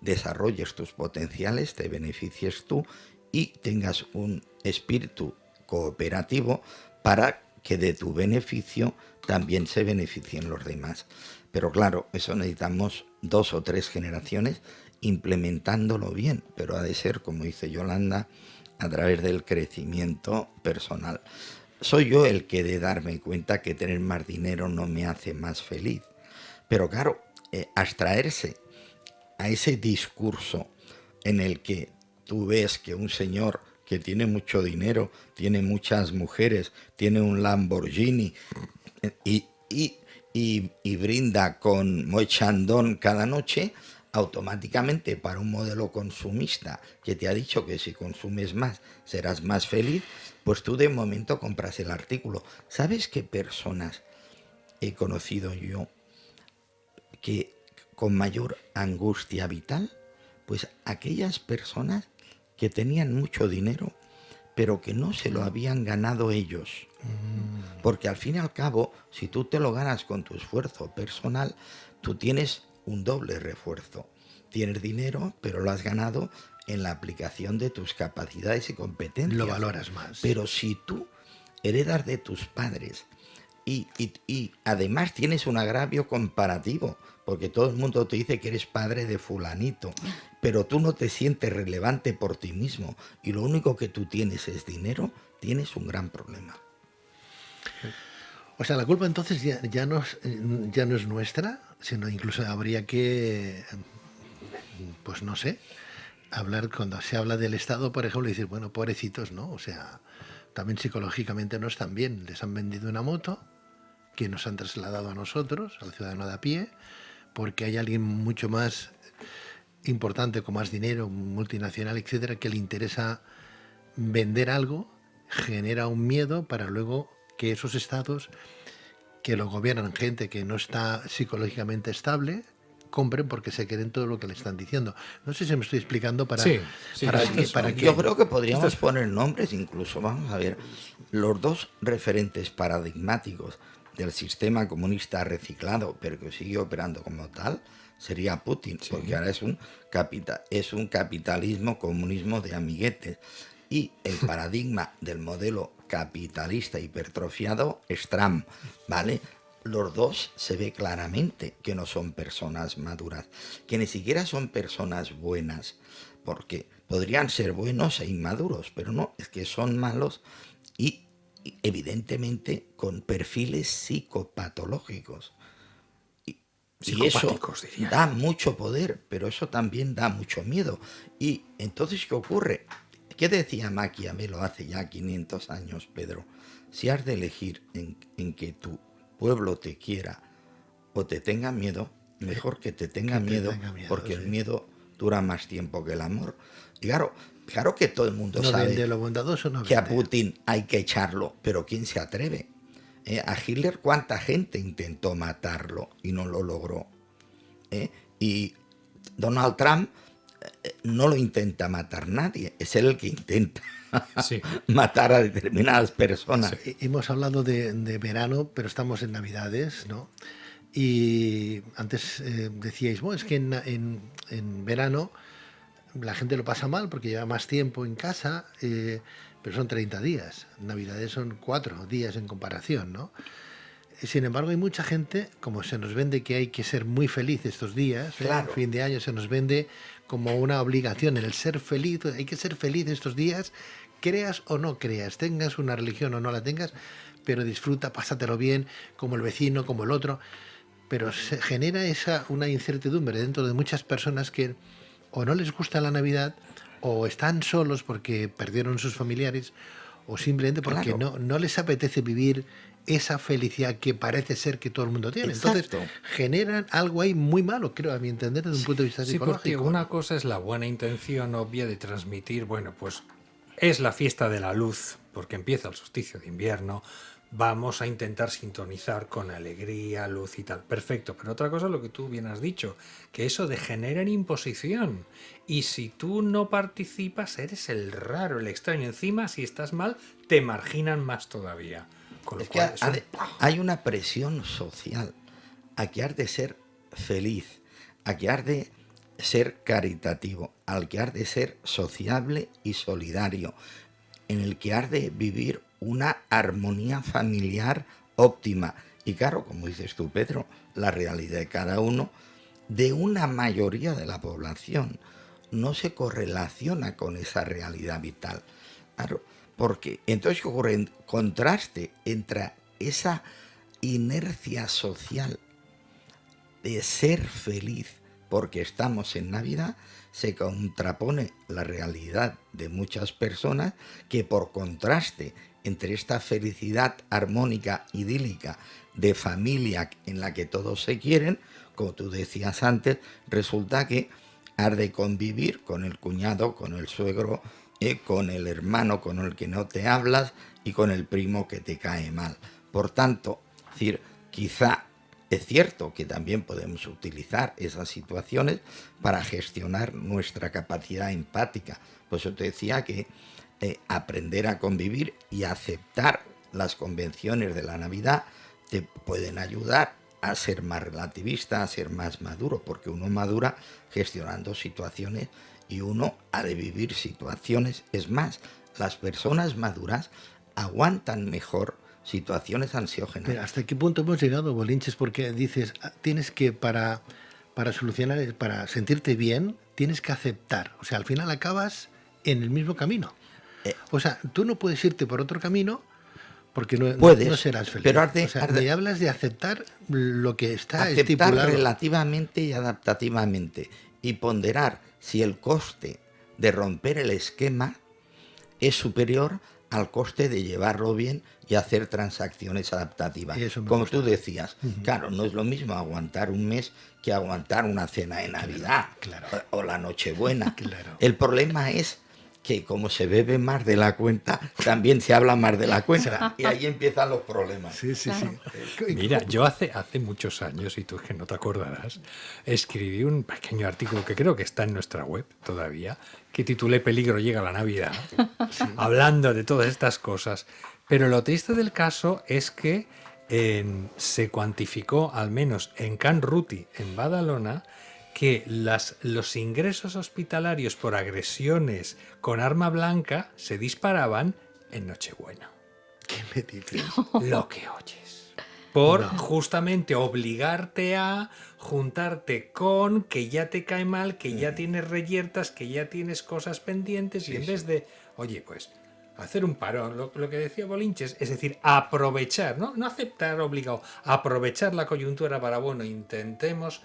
desarrolles tus potenciales, te beneficies tú y tengas un espíritu cooperativo para que de tu beneficio también se beneficien los demás. Pero claro, eso necesitamos 2 o 3 generaciones implementándolo bien, pero ha de ser, como dice Yolanda, a través del crecimiento personal. Soy yo el que he de darme cuenta que tener más dinero no me hace más feliz. Pero claro, abstraerse a ese discurso en el que tú ves que un señor que tiene mucho dinero, tiene muchas mujeres, tiene un Lamborghini y brinda con Moët Chandon cada noche, automáticamente para un modelo consumista que te ha dicho que si consumes más serás más feliz, pues tú de momento compras el artículo. ¿Sabes qué personas he conocido yo que con mayor angustia vital? Pues aquellas personas que tenían mucho dinero pero que no se lo habían ganado ellos. Porque al fin y al cabo, si tú te lo ganas con tu esfuerzo personal, tú tienes un doble refuerzo. Tienes dinero, pero lo has ganado en la aplicación de tus capacidades y competencias. Lo valoras más. Pero si tú heredas de tus padres y además tienes un agravio comparativo, porque todo el mundo te dice que eres padre de fulanito, pero tú no te sientes relevante por ti mismo y lo único que tú tienes es dinero, tienes un gran problema. O sea, la culpa entonces ya no es nuestra, sino incluso habría que, pues no sé, hablar cuando se habla del Estado, por ejemplo, y decir, bueno, pobrecitos, ¿no? O sea, también psicológicamente no están bien. Les han vendido una moto que nos han trasladado a nosotros, al ciudadano de a pie, porque hay alguien mucho más importante, con más dinero, multinacional, etcétera, que le interesa vender algo, genera un miedo para luego que esos estados que lo gobiernan gente que no está psicológicamente estable compren porque se creen todo lo que le están diciendo. No sé si me estoy explicando para Sí, para que Yo creo que podríamos poner nombres incluso. Vamos a ver, los dos referentes paradigmáticos del sistema comunista reciclado, pero que sigue operando como tal, sería Putin, porque ahora es un capitalismo, comunismo de amiguetes. Y el paradigma del modelo capitalista hipertrofiado es Trump, ¿vale? Los dos se ve claramente que no son personas maduras, que ni siquiera son personas buenas, porque podrían ser buenos e inmaduros, pero no, es que son malos y evidentemente con perfiles psicopatológicos. Y eso diría. da mucho poder, pero eso también da mucho miedo. Y entonces, ¿qué ocurre? ¿Qué decía Maquiavelo hace ya 500 años, Pedro? Si has de elegir en que tu pueblo te quiera o te tenga miedo, mejor que te tenga miedo, porque el miedo dura más tiempo que el amor. Y claro que todo el mundo sabe vende lo bondadoso, no que a vende. Putin hay que echarlo, pero ¿quién se atreve? A Hitler, ¿cuánta gente intentó matarlo y no lo logró? Y Donald Trump no lo intenta matar nadie, es él el que intenta matar a determinadas personas. Hemos hablado de verano, pero estamos en Navidades, ¿no? Y antes decíais, bueno, es que en verano la gente lo pasa mal porque lleva más tiempo en casa, pero son 30 días. Navidades son 4 días en comparación, ¿no? Sin embargo, hay mucha gente, como se nos vende que hay que ser muy feliz estos días, Claro. fin de año se nos vende como una obligación el ser feliz, hay que ser feliz estos días, creas o no creas, tengas una religión o no la tengas, pero disfruta, pásatelo bien, como el vecino, como el otro. Pero se genera una incertidumbre dentro de muchas personas que o no les gusta la Navidad, o están solos porque perdieron sus familiares, o simplemente porque Claro. no les apetece vivir esa felicidad que parece ser que todo el mundo tiene. Exacto. Entonces generan algo ahí muy malo, creo, a mi entender, desde un punto de vista Sí, porque psicológico. una cosa es la buena intención obvia de transmitir, bueno, pues es la fiesta de la luz, porque empieza el solsticio de invierno, vamos a intentar sintonizar con alegría, luz y tal. Perfecto, pero otra cosa es lo que tú bien has dicho, que eso degenera en imposición. Y si tú no participas, eres el raro, el extraño. Encima, si estás mal, te marginan más todavía. Con lo Es que cual, hay una presión social a que has de ser feliz, a que has de ser caritativo, al que has de ser sociable y solidario, en el que has de vivir una armonía familiar óptima. Y claro, como dices tú, Pedro, la realidad de cada uno, de una mayoría de la población, no se correlaciona con esa realidad vital. Claro, porque entonces ¿qué ocurre? En contraste entre esa inercia social de ser feliz porque estamos en Navidad, se contrapone la realidad de muchas personas que por contraste entre esta felicidad armónica, idílica, de familia en la que todos se quieren, como tú decías antes, resulta que has de convivir con el cuñado, con el suegro, con el hermano con el que no te hablas y con el primo que te cae mal. Por tanto, es decir, quizá es cierto que también podemos utilizar esas situaciones para gestionar nuestra capacidad empática. Por eso te decía que aprender a convivir y aceptar las convenciones de la Navidad te pueden ayudar a ser más relativista, a ser más maduro, porque uno madura gestionando situaciones y uno ha de vivir situaciones. Es más, las personas maduras aguantan mejor situaciones ansiógenas. Pero ¿hasta qué punto hemos llegado, Bolinches? Porque dices, tienes que, para solucionar, para sentirte bien, tienes que aceptar. O sea, al final acabas en el mismo camino. O sea, tú no puedes irte por otro camino porque no serás feliz. Pero me hablas de aceptar lo que está aceptar estipulado. Relativamente y adaptativamente y ponderar si el coste de romper el esquema es superior al coste de llevarlo bien y hacer transacciones adaptativas. Como tú decías, claro, no es lo mismo aguantar un mes que aguantar una cena de Navidad, claro. O la Nochebuena. Claro. El problema es que como se bebe más de la cuenta, también se habla más de la cuenta. Y ahí empiezan los problemas. Sí, sí, Claro. sí. Mira, yo hace muchos años, y tú es que no te acordarás, escribí un pequeño artículo que creo que está en nuestra web todavía, que titulé Peligro llega la Navidad, hablando de todas estas cosas. Pero lo triste del caso es que se cuantificó, al menos en Can Ruti, en Badalona, que los ingresos hospitalarios por agresiones con arma blanca se disparaban en Nochebuena. ¿Qué me dices? Lo que oyes. Por justamente obligarte a juntarte con que ya te cae mal, que ya tienes reyertas, que ya tienes cosas pendientes, y en vez de, oye, pues hacer un parón, lo que decía Bolinches, es decir, aprovechar, no aceptar obligado, aprovechar la coyuntura para, bueno, intentemos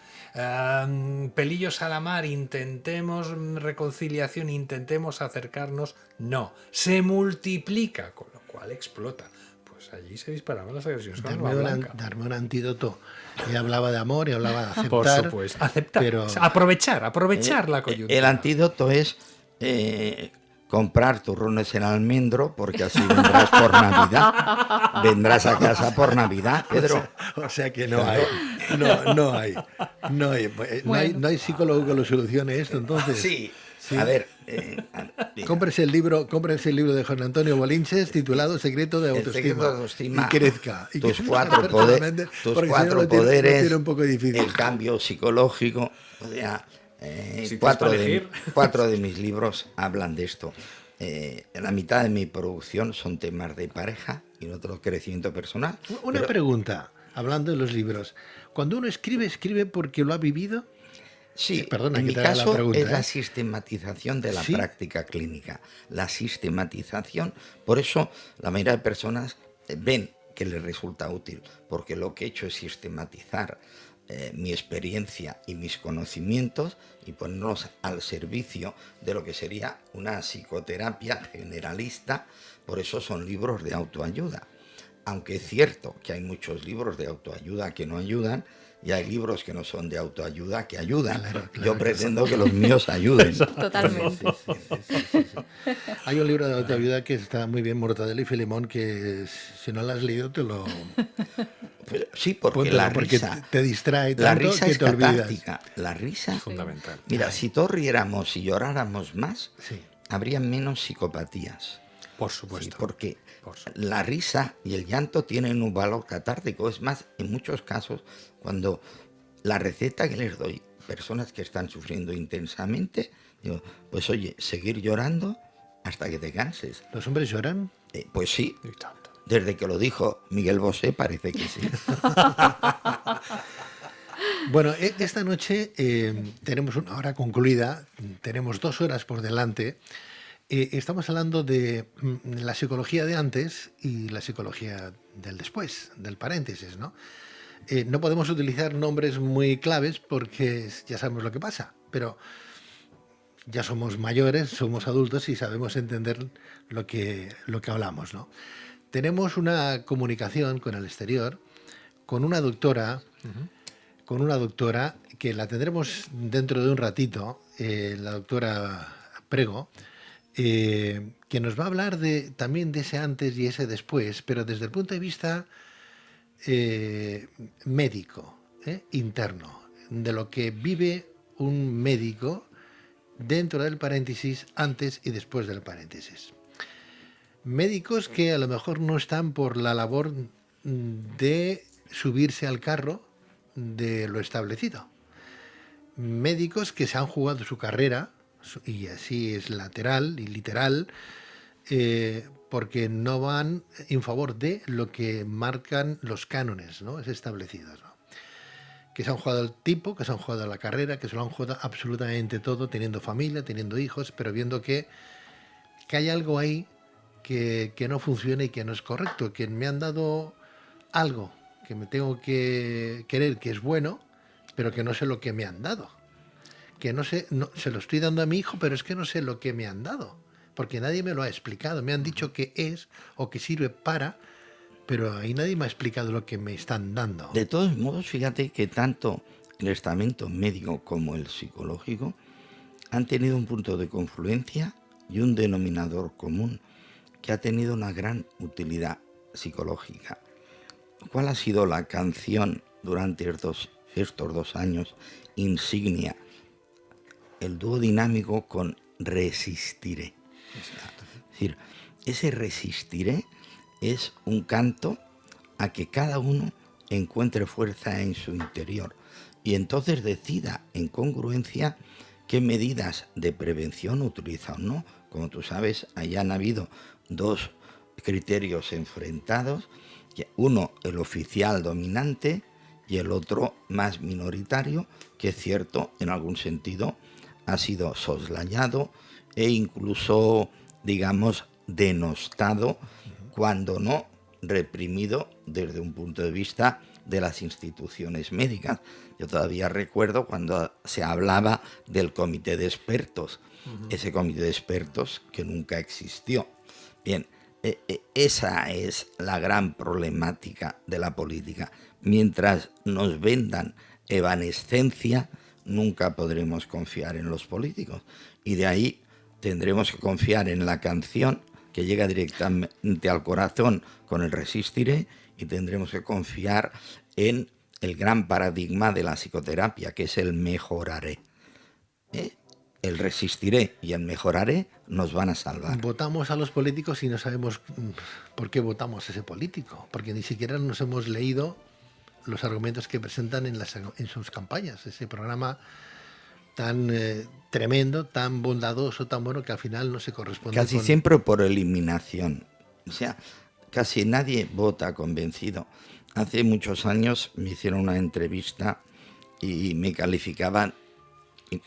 pelillos a la mar, intentemos reconciliación, intentemos acercarnos. No, se multiplica, con lo cual explota. Pues allí se disparaban las agresiones con arma blanca. Darme un antídoto. Y hablaba de amor y hablaba de aceptar. Por supuesto, aceptar, pero... aprovechar la coyuntura. El antídoto es comprar turrones en almendro, porque así vendrás por Navidad. Vendrás a casa por Navidad, Pedro. O sea que no hay. No hay psicólogo que lo solucione esto, entonces. Sí. Sí. A ver, cómprese el libro de Juan Antonio Bolinches titulado Secreto de El secreto de autoestima. autoestima. Y crezca. Y tus crezca cuatro perfectamente, porque si no lo poderes, tiene un poco difícil. el cambio psicológico. O sea, Si cuatro tienes para elegir. cuatro de mis libros hablan de esto. La mitad de mi producción son temas de pareja y otro crecimiento personal. Una pregunta, hablando de los libros. Cuando uno escribe porque lo ha vivido. Sí, perdona, en que mi te haga la caso pregunta, es la ¿eh? sistematización de la ¿Sí? práctica clínica. La sistematización, por eso la mayoría de personas ven que les resulta útil, porque lo que he hecho es sistematizar mi experiencia y mis conocimientos y ponerlos al servicio de lo que sería una psicoterapia generalista. Por eso son libros de autoayuda. Aunque es cierto que hay muchos libros de autoayuda que no ayudan, y hay libros que no son de autoayuda que ayudan. Claro, Yo pretendo que los míos ayuden. Totalmente. Sí. Hay un libro de autoayuda que está muy bien, Mortadelo y Filemón, que si no lo has leído te lo... Sí, porque Póntelo, la porque risa, te distrae la tanto risa que es te olvidas. catártica. La risa, Fundamental. mira, si todos riéramos y lloráramos más, Sí. habría menos psicopatías. Por Sí, supuesto. porque Por supuesto. la risa y el llanto tienen un valor catártico. Es más, en muchos casos, cuando la receta que les doy, personas que están sufriendo intensamente, digo, pues oye, seguir llorando hasta que te canses. ¿Los hombres lloran? Pues sí, Y tanto. desde que lo dijo Miguel Bosé parece que sí. Bueno, esta noche tenemos una hora concluida, tenemos 2 horas por delante. Estamos hablando de la psicología de antes y la psicología del después, del paréntesis, ¿no? No podemos utilizar nombres muy claves porque ya sabemos lo que pasa, pero ya somos mayores, somos adultos y sabemos entender lo que hablamos, ¿no? Tenemos una comunicación con el exterior, con una doctora que la tendremos dentro de un ratito, la doctora Prego, que nos va a hablar también de ese antes y ese después, pero desde el punto de vista médico, interno, de lo que vive un médico dentro del paréntesis, antes y después del paréntesis. Médicos que a lo mejor no están por la labor de subirse al carro de lo establecido. Médicos que se han jugado su carrera, y así es lateral y literal, porque no van en favor de lo que marcan los cánones, ¿no? Es establecidos, ¿no? Que se han jugado el tipo, que se han jugado la carrera, que se lo han jugado absolutamente todo, teniendo familia, teniendo hijos, pero viendo que hay algo ahí que no funciona y que no es correcto, que me han dado algo que me tengo que querer, que es bueno, pero que no sé lo que me han dado. Que no sé, se lo estoy dando a mi hijo, pero es que no sé lo que me han dado, porque nadie me lo ha explicado. Me han dicho que es o que sirve para, pero ahí nadie me ha explicado lo que me están dando. De todos modos, fíjate que tanto el estamento médico como el psicológico han tenido un punto de confluencia y un denominador común que ha tenido una gran utilidad psicológica. ¿Cuál ha sido la canción durante estos 2 años insignia? El dúo dinámico con Resistiré. Es decir, ese Resistiré es un canto a que cada uno encuentre fuerza en su interior y entonces decida en congruencia qué medidas de prevención utiliza o no. Como tú sabes, allá han habido dos criterios enfrentados, uno el oficial dominante y el otro más minoritario, que es cierto, en algún sentido ha sido soslayado e incluso, digamos, denostado, cuando no reprimido desde un punto de vista de las instituciones médicas. Yo todavía recuerdo cuando se hablaba del comité de expertos, ese comité de expertos que nunca existió. Bien, esa es la gran problemática de la política. Mientras nos vendan evanescencia, nunca podremos confiar en los políticos. Y de ahí tendremos que confiar en la canción, que llega directamente al corazón con el Resistiré, y tendremos que confiar en el gran paradigma de la psicoterapia, que es el mejoraré. El Resistiré y el mejoraré nos van a salvar. Votamos a los políticos y no sabemos por qué votamos a ese político, porque ni siquiera nos hemos leído los argumentos que presentan en sus campañas. Ese programa tan tremendo, tan bondadoso, tan bueno, que al final no se corresponde Casi siempre por eliminación. O sea, casi nadie vota convencido. Hace muchos años me hicieron una entrevista y me calificaban,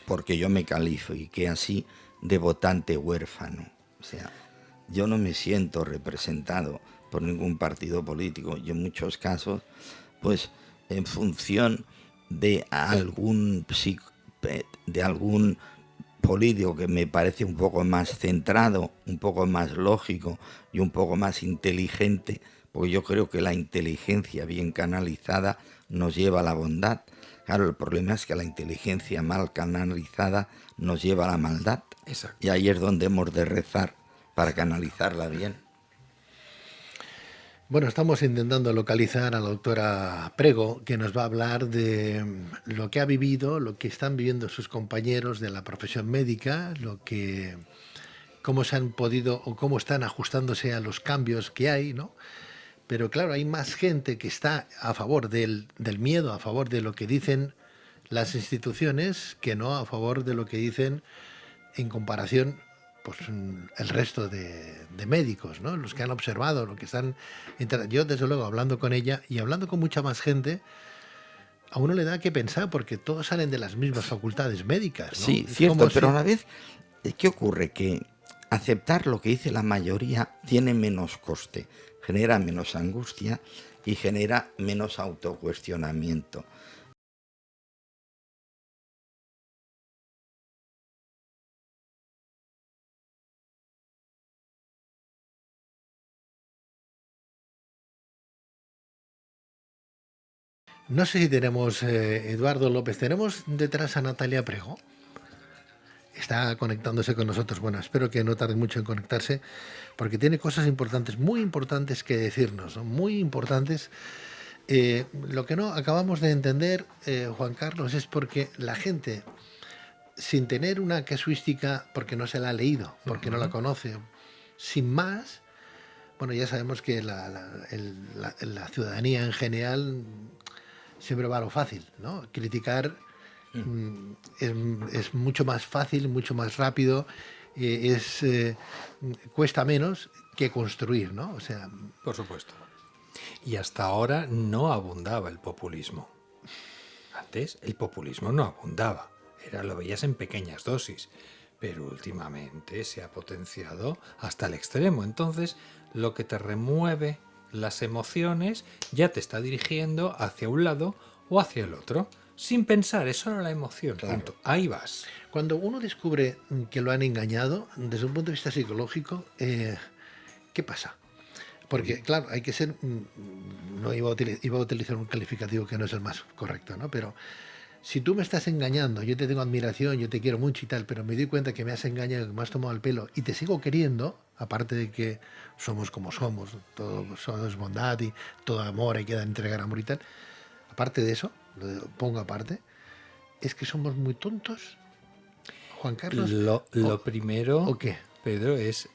porque yo me califiqué así, de votante huérfano. O sea, yo no me siento representado por ningún partido político. Y en muchos casos, pues en función de algún político que me parece un poco más centrado, un poco más lógico y un poco más inteligente, porque yo creo que la inteligencia bien canalizada nos lleva a la bondad. Claro, el problema es que la inteligencia mal canalizada nos lleva a la maldad. Exacto. Y ahí es donde hemos de rezar para canalizarla bien. Bueno, estamos intentando localizar a la doctora Prego, que nos va a hablar de lo que ha vivido, lo que están viviendo sus compañeros de la profesión médica, cómo se han podido o cómo están ajustándose a los cambios que hay, ¿no? Pero claro, hay más gente que está a favor del miedo, a favor de lo que dicen las instituciones, que no a favor de lo que dicen en comparación, pues, el resto de médicos, ¿no? Los que han observado, lo que están... Yo, desde luego, hablando con ella y hablando con mucha más gente, a uno le da que pensar, porque todos salen de las mismas facultades médicas, ¿no? Sí, es cierto, pero a la vez, ¿qué ocurre? Que aceptar lo que dice la mayoría tiene menos coste, genera menos angustia y genera menos autocuestionamiento. No sé si tenemos Eduardo López, tenemos detrás a Natalia Prego. Está conectándose con nosotros. Bueno, espero que no tarde mucho en conectarse, porque tiene cosas importantes, muy importantes que decirnos, ¿no? Muy importantes. Lo que no acabamos de entender, Juan Carlos, es porque la gente, sin tener una casuística, porque no se la ha leído, porque no la conoce, sin más, bueno, ya sabemos que la ciudadanía en general siempre va a lo fácil, ¿no? Criticar es mucho más fácil, mucho más rápido, cuesta menos que construir, ¿no? O sea, por supuesto. Y hasta ahora no abundaba el populismo. Antes el populismo no abundaba, lo veías en pequeñas dosis, pero últimamente se ha potenciado hasta el extremo. Entonces, lo que te remueve las emociones ya te está dirigiendo hacia un lado o hacia el otro, sin pensar, es solo la emoción. Claro. Punto. Ahí vas. Cuando uno descubre que lo han engañado, desde un punto de vista psicológico, ¿qué pasa? Porque, claro, hay que ser... No iba a utilizar un calificativo que no es el más correcto, ¿no? Pero si tú me estás engañando, yo te tengo admiración, yo te quiero mucho y tal, pero me doy cuenta que me has engañado, que me has tomado el pelo y te sigo queriendo, aparte de que somos como somos, todo es bondad y todo amor, hay que entregar amor y tal, aparte de eso, lo pongo aparte, es que somos muy tontos, Juan Carlos. Lo primero... ¿O qué? Pedro, es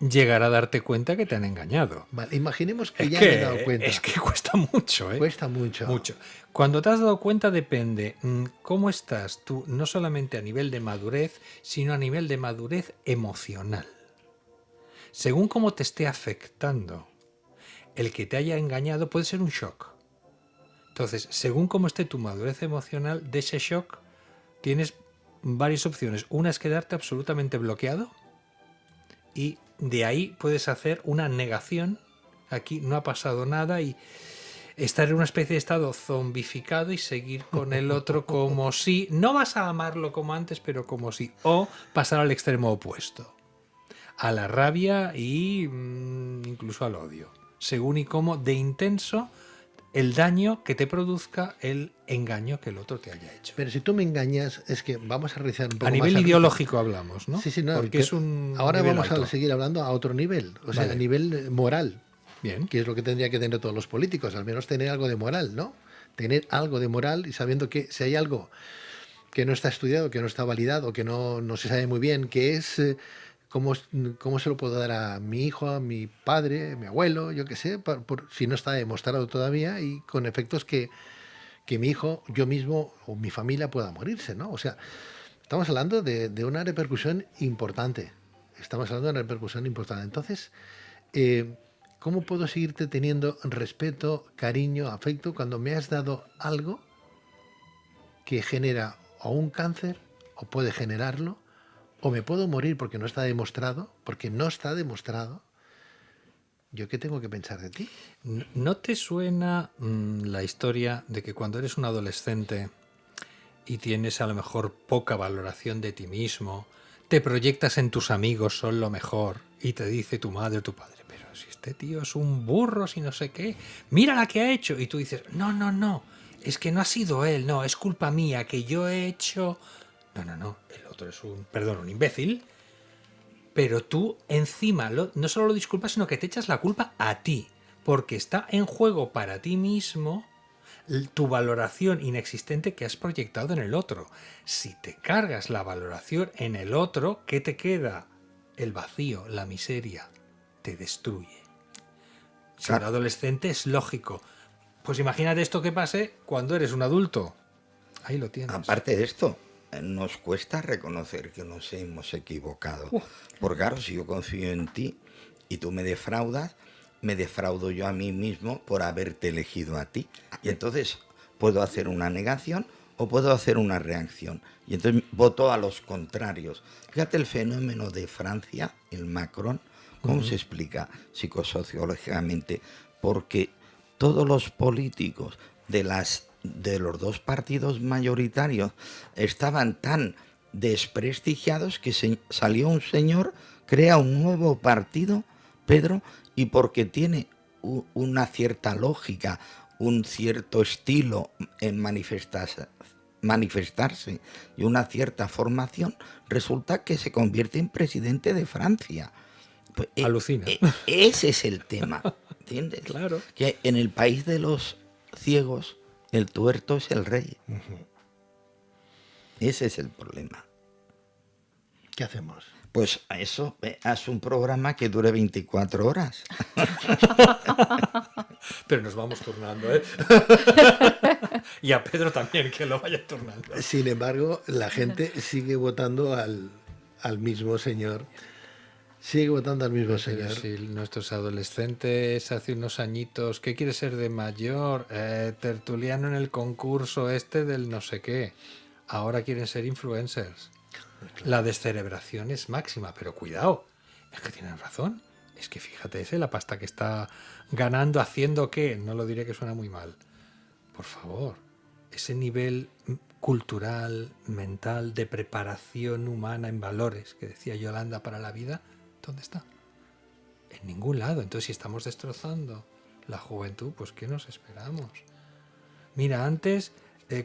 llegar a darte cuenta que te han engañado. Vale, imaginemos que ya me he dado cuenta. Es que cuesta mucho, ¿eh? Cuesta mucho. Mucho. Cuando te has dado cuenta depende cómo estás tú, no solamente a nivel de madurez, sino a nivel de madurez emocional. Según cómo te esté afectando el que te haya engañado, puede ser un shock. Entonces, según cómo esté tu madurez emocional, de ese shock tienes varias opciones. Una es quedarte absolutamente bloqueado y de ahí puedes hacer una negación. Aquí no ha pasado nada y estar en una especie de estado zombificado y seguir con el otro como si... No vas a amarlo como antes, pero como si... O pasar al extremo opuesto. A la rabia y incluso al odio. Según y cómo de intenso el daño que te produzca el engaño que el otro te haya hecho. Pero si tú me engañas, es que vamos a realizar un poco A nivel más ideológico hablamos, ¿no? Sí, sí, no. Porque es un ahora nivel vamos alto. a seguir hablando a otro nivel, o sea, Vale. a nivel moral, Bien. que es lo que tendría que tener todos los políticos, al menos tener algo de moral, ¿no? Tener algo de moral y sabiendo que si hay algo que no está estudiado, que no está validado, que no se sabe muy bien, que es cómo se lo puedo dar a mi hijo, a mi padre, a mi abuelo, yo qué sé, si no está demostrado todavía y con efectos que mi hijo, yo mismo o mi familia pueda morirse, ¿no? O sea, estamos hablando de una repercusión importante. Estamos hablando de una repercusión importante. Entonces, ¿cómo puedo seguirte teniendo respeto, cariño, afecto cuando me has dado algo que genera o un cáncer o puede generarlo, o me puedo morir porque no está demostrado? Porque no está demostrado. ¿Yo qué tengo que pensar de ti? ¿No te suena la historia de que cuando eres un adolescente y tienes a lo mejor poca valoración de ti mismo, te proyectas en tus amigos, son lo mejor, y te dice tu madre o tu padre, pero si este tío es un burro, si no sé qué, mira la que ha hecho, y tú dices, no, es que no ha sido él, no, es culpa mía, que yo he hecho... No, el otro es un imbécil, pero tú encima no solo lo disculpas, sino que te echas la culpa a ti, porque está en juego para ti mismo tu valoración inexistente que has proyectado en el otro. Si te cargas la valoración en el otro, ¿qué te queda? El vacío, la miseria, te destruye. Si un adolescente es lógico. Pues imagínate esto que pase cuando eres un adulto. Ahí lo tienes. Aparte de esto, nos cuesta reconocer que nos hemos equivocado. Porque claro, si yo confío en ti y tú me defraudas, me defraudo yo a mí mismo por haberte elegido a ti. Y entonces puedo hacer una negación o puedo hacer una reacción. Y entonces voto a los contrarios. Fíjate el fenómeno de Francia, el Macron, ¿cómo se explica psicosociológicamente? Porque todos los políticos de los dos partidos mayoritarios estaban tan desprestigiados que salió un señor, crea un nuevo partido, Pedro, y porque tiene una cierta lógica, un cierto estilo en manifestarse y una cierta formación, resulta que se convierte en presidente de Francia. Pues, alucina. Ese es el tema, ¿entiendes? Claro. Que en el país de los ciegos el tuerto es el rey. Ese es el problema. ¿Qué hacemos? Pues a eso, haz un programa que dure 24 horas. Pero nos vamos turnando, ¿eh? Y a Pedro también, que lo vaya turnando. Sin embargo, la gente sigue votando al mismo señor. Sigue votando al mismo señor. Si nuestros adolescentes hace unos añitos, ¿qué quiere ser de mayor? Tertuliano en el concurso este del no sé qué. Ahora quieren ser influencers. La descerebración es máxima, pero cuidado, es que tienen razón. Es que fíjate, la pasta que está ganando haciendo qué, no lo diré que suena muy mal. Por favor, ese nivel cultural, mental, de preparación humana en valores que decía Yolanda para la vida, ¿dónde está? En ningún lado. Entonces, si estamos destrozando la juventud, pues ¿qué nos esperamos? Mira, antes,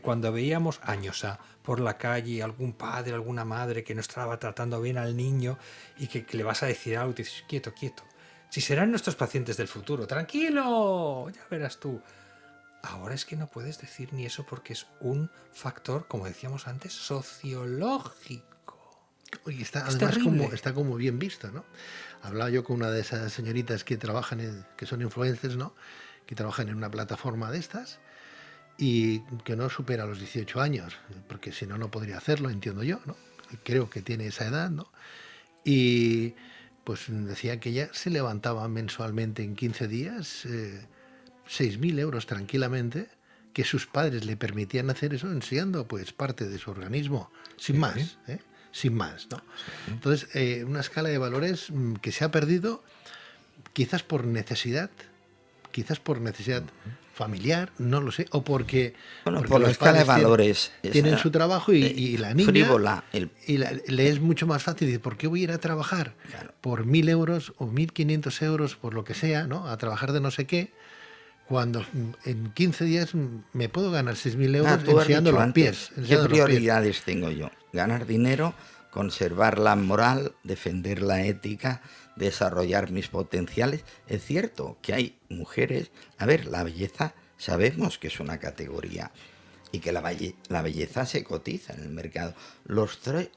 cuando veíamos años por la calle algún padre, alguna madre que no estaba tratando bien al niño y que le vas a decir algo y te dices, quieto. Si serán nuestros pacientes del futuro, tranquilo, ya verás tú. Ahora es que no puedes decir ni eso porque es un factor, como decíamos antes, sociológico. Y está Es además terrible. está como bien visto, ¿no? Hablaba yo con una de esas señoritas que trabajan, que son influencers, ¿no? Que trabajan en una plataforma de estas y que no supera los 18 años, porque si no, no podría hacerlo, entiendo yo, ¿no? Creo que tiene esa edad, ¿no? Y pues decía que ella se levantaba mensualmente en 15 días 6.000 euros tranquilamente, que sus padres le permitían hacer eso enseñando pues parte de su organismo, sin Sí. más, ¿eh? Sin más, ¿no? Entonces, una escala de valores que se ha perdido quizás por necesidad familiar, no lo sé, o porque, Bueno, porque por la los escala de padres tienen- valores tienen esa, su trabajo y la niña frívola, le es mucho más fácil decir, ¿por qué voy a ir a trabajar Claro. por 1.000 euros o 1.500 euros, por lo que sea, ¿no? A trabajar de no sé qué, cuando en 15 días me puedo ganar 6.000 euros tú has enseñando dicho los antes, pies. ¿qué enseñando los pies. prioridades tengo yo? Ganar dinero, conservar la moral, defender la ética, desarrollar mis potenciales. Es cierto que hay mujeres, a ver, la belleza sabemos que es una categoría y que la belleza se cotiza en el mercado. Los tres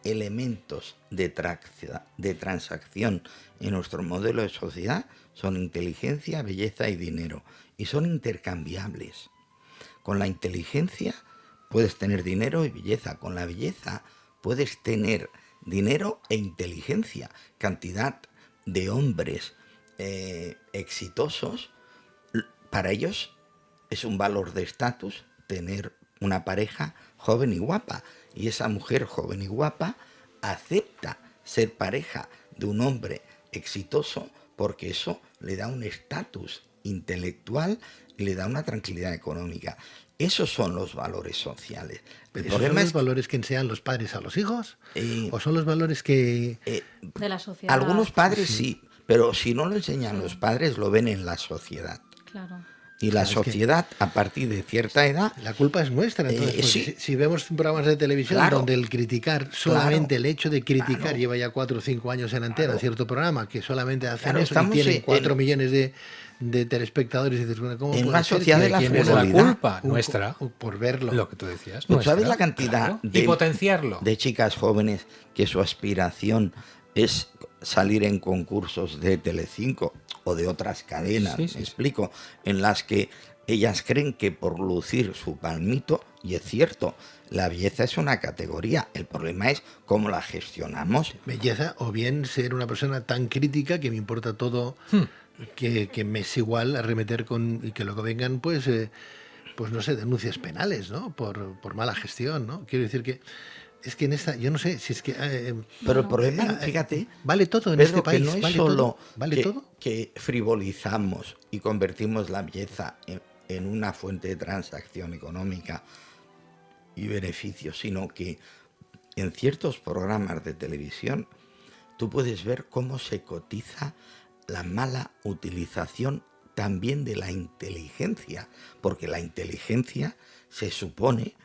elementos de transacción en nuestro modelo de sociedad son inteligencia, belleza y dinero, y son intercambiables. Con la inteligencia puedes tener dinero y belleza. Con la belleza puedes tener dinero e inteligencia. Cantidad de hombres exitosos, para ellos es un valor de estatus tener una pareja joven y guapa. Y esa mujer joven y guapa acepta ser pareja de un hombre exitoso porque eso le da un estatus intelectual y le da una tranquilidad económica. Esos son los valores sociales. El ¿Esos problema son es los valores que enseñan los padres a los hijos? Eh, ¿O son los valores que... De la sociedad. algunos padres sí, pero si no lo enseñan los padres, lo ven en la sociedad. Claro. Y la Claro, es que- sociedad, a partir de cierta edad, La culpa es nuestra. Entonces, porque sí. si vemos programas de televisión Claro. donde el criticar, solamente el hecho de criticar, Claro. lleva ya 4 o 5 años en antena, Claro. cierto programa, que solamente hacen Claro, eso y estamos tienen 4 en- millones de telespectadores. Y dices, bueno, ¿cómo en puede una ser sociedad que de la ¿Quién es la frivolidad? culpa? Nuestra. por verlo? Lo que tú decías. ¿Tú sabes nuestra, la cantidad claro. Y potenciarlo. de chicas jóvenes que su aspiración es salir en concursos de Telecinco o de otras cadenas, Sí, sí, me sí. explico, en las que ellas creen que por lucir su palmito, y es cierto, la belleza es una categoría, el problema es cómo la gestionamos. Belleza, o bien ser una persona tan crítica que me importa todo, que me es igual arremeter con... y que luego vengan, pues no sé, denuncias penales, ¿no? Por mala gestión, ¿no? Quiero decir que es que en esta, yo no sé si es que... Pero el problema, fíjate, vale todo en Pedro, este país, que no es vale solo todo, vale que, todo. que frivolizamos y convertimos la belleza en una fuente de transacción económica y beneficio, sino que en ciertos programas de televisión tú puedes ver cómo se cotiza la mala utilización también de la inteligencia, porque la inteligencia se supone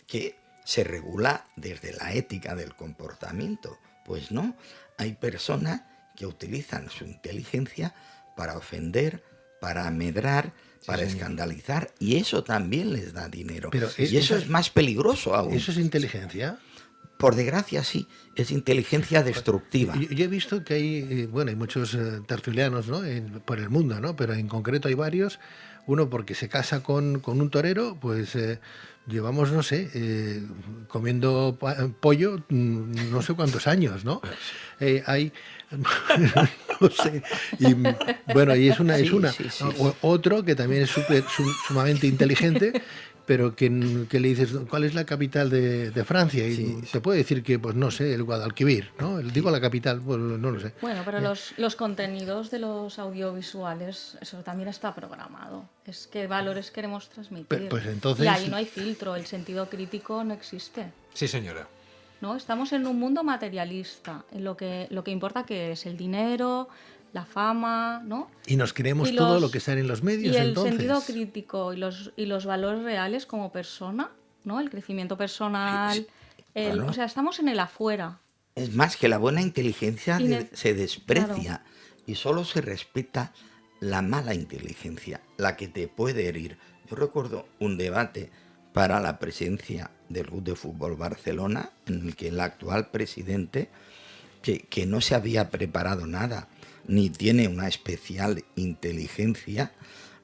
que se regula desde la ética del comportamiento. Pues no, hay personas que utilizan su inteligencia para ofender, para amedrar, para escandalizar, y eso también les da dinero. Pero y eso es más peligroso aún. ¿Eso es inteligencia? Por desgracia, sí, es inteligencia destructiva. Yo he visto que hay, bueno, hay muchos tertulianos, ¿no? Por el mundo, ¿no? Pero en concreto hay varios. Uno porque se casa con un torero, pues llevamos, no sé, comiendo pollo no sé cuántos años, ¿no? Hay, no sé, y bueno, y es una. Sí. Otro que también es sumamente inteligente, pero que le dices, ¿cuál es la capital de Francia? Y te puede decir que, pues no sé, el Guadalquivir, ¿no? Digo la capital, pues no lo sé. Bueno, pero los contenidos de los audiovisuales, eso también está programado. Es qué valores queremos transmitir. Pues entonces... Y ahí no hay filtro, el sentido crítico no existe. Sí, señora. ¿No? Estamos en un mundo materialista, en lo que importa que es el dinero, la fama, ¿no? Y nos creemos Y todo los- lo que sale en los medios, Y el entonces. sentido crítico y los valores reales como persona, ¿no? El crecimiento personal. Sí, claro. O sea, estamos en el afuera. Es más, que la buena inteligencia Y se desprecia claro. y solo se respeta la mala inteligencia, la que te puede herir. Yo recuerdo un debate para la presidencia del Club de Fútbol Barcelona, en el que el actual presidente, que no se había preparado nada, ni tiene una especial inteligencia,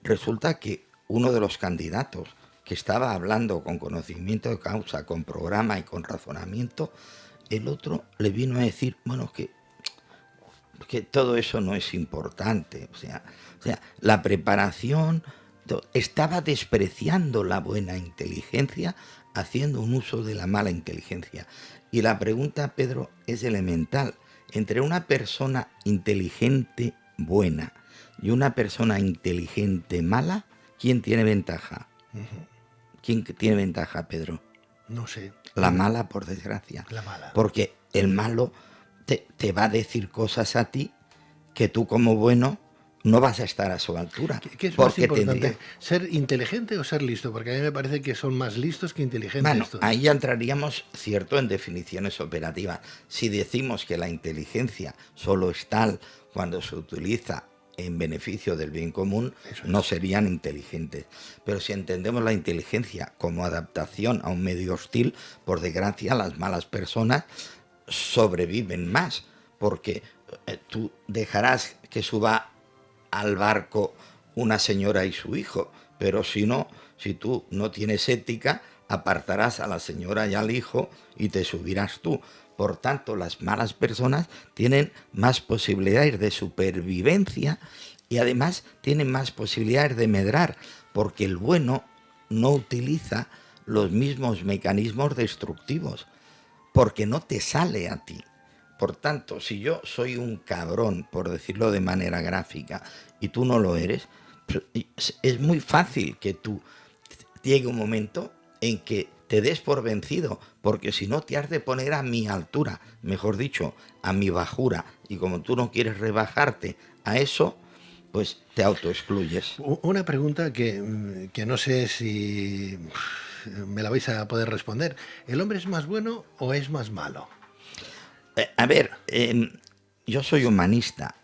resulta que uno de los candidatos que estaba hablando con conocimiento de causa, con programa y con razonamiento, el otro le vino a decir, bueno, que todo eso no es importante. O sea, la preparación estaba despreciando la buena inteligencia, haciendo un uso de la mala inteligencia. Y la pregunta, Pedro, es elemental. Entre una persona inteligente buena y una persona inteligente mala, ¿quién tiene ventaja? ¿Quién tiene ventaja, Pedro? No sé. La mala, por desgracia. La mala. Porque el malo te va a decir cosas a ti que tú como bueno no vas a estar a su altura. ¿Qué es más porque importante? ¿Ser inteligente o ser listo? Porque a mí me parece que son más listos que inteligentes. Bueno, todos. ahí ya entraríamos, cierto, en definiciones operativas. Si decimos que la inteligencia solo es tal cuando se utiliza en beneficio del bien común, no serían inteligentes. Pero si entendemos la inteligencia como adaptación a un medio hostil, por desgracia, las malas personas sobreviven más, porque tú dejarás que suba al barco una señora y su hijo, pero si no, si tú no tienes ética, apartarás a la señora y al hijo y te subirás tú. Por tanto, las malas personas tienen más posibilidades de supervivencia y además tienen más posibilidades de medrar, porque el bueno no utiliza los mismos mecanismos destructivos, porque no te sale a ti. Por tanto, si yo soy un cabrón, por decirlo de manera gráfica, y tú no lo eres, es muy fácil que tú llegue un momento en que te des por vencido, porque si no te has de poner a mi altura, mejor dicho, a mi bajura, y como tú no quieres rebajarte a eso, pues te autoexcluyes. Una pregunta que no sé si me la vais a poder responder. ¿El hombre es más bueno o es más malo? A ver, yo soy humanista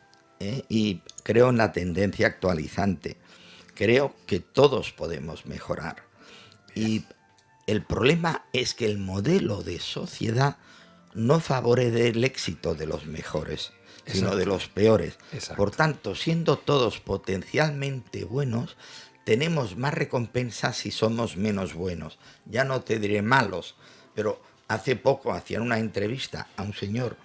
y creo en la tendencia actualizante. Creo que todos podemos mejorar. Y el problema es que el modelo de sociedad no favorece el éxito de los mejores, sino de los peores. Exacto. Por tanto, siendo todos potencialmente buenos, tenemos más recompensas si somos menos buenos. Ya no te diré malos, pero hace poco hacían una entrevista a un señor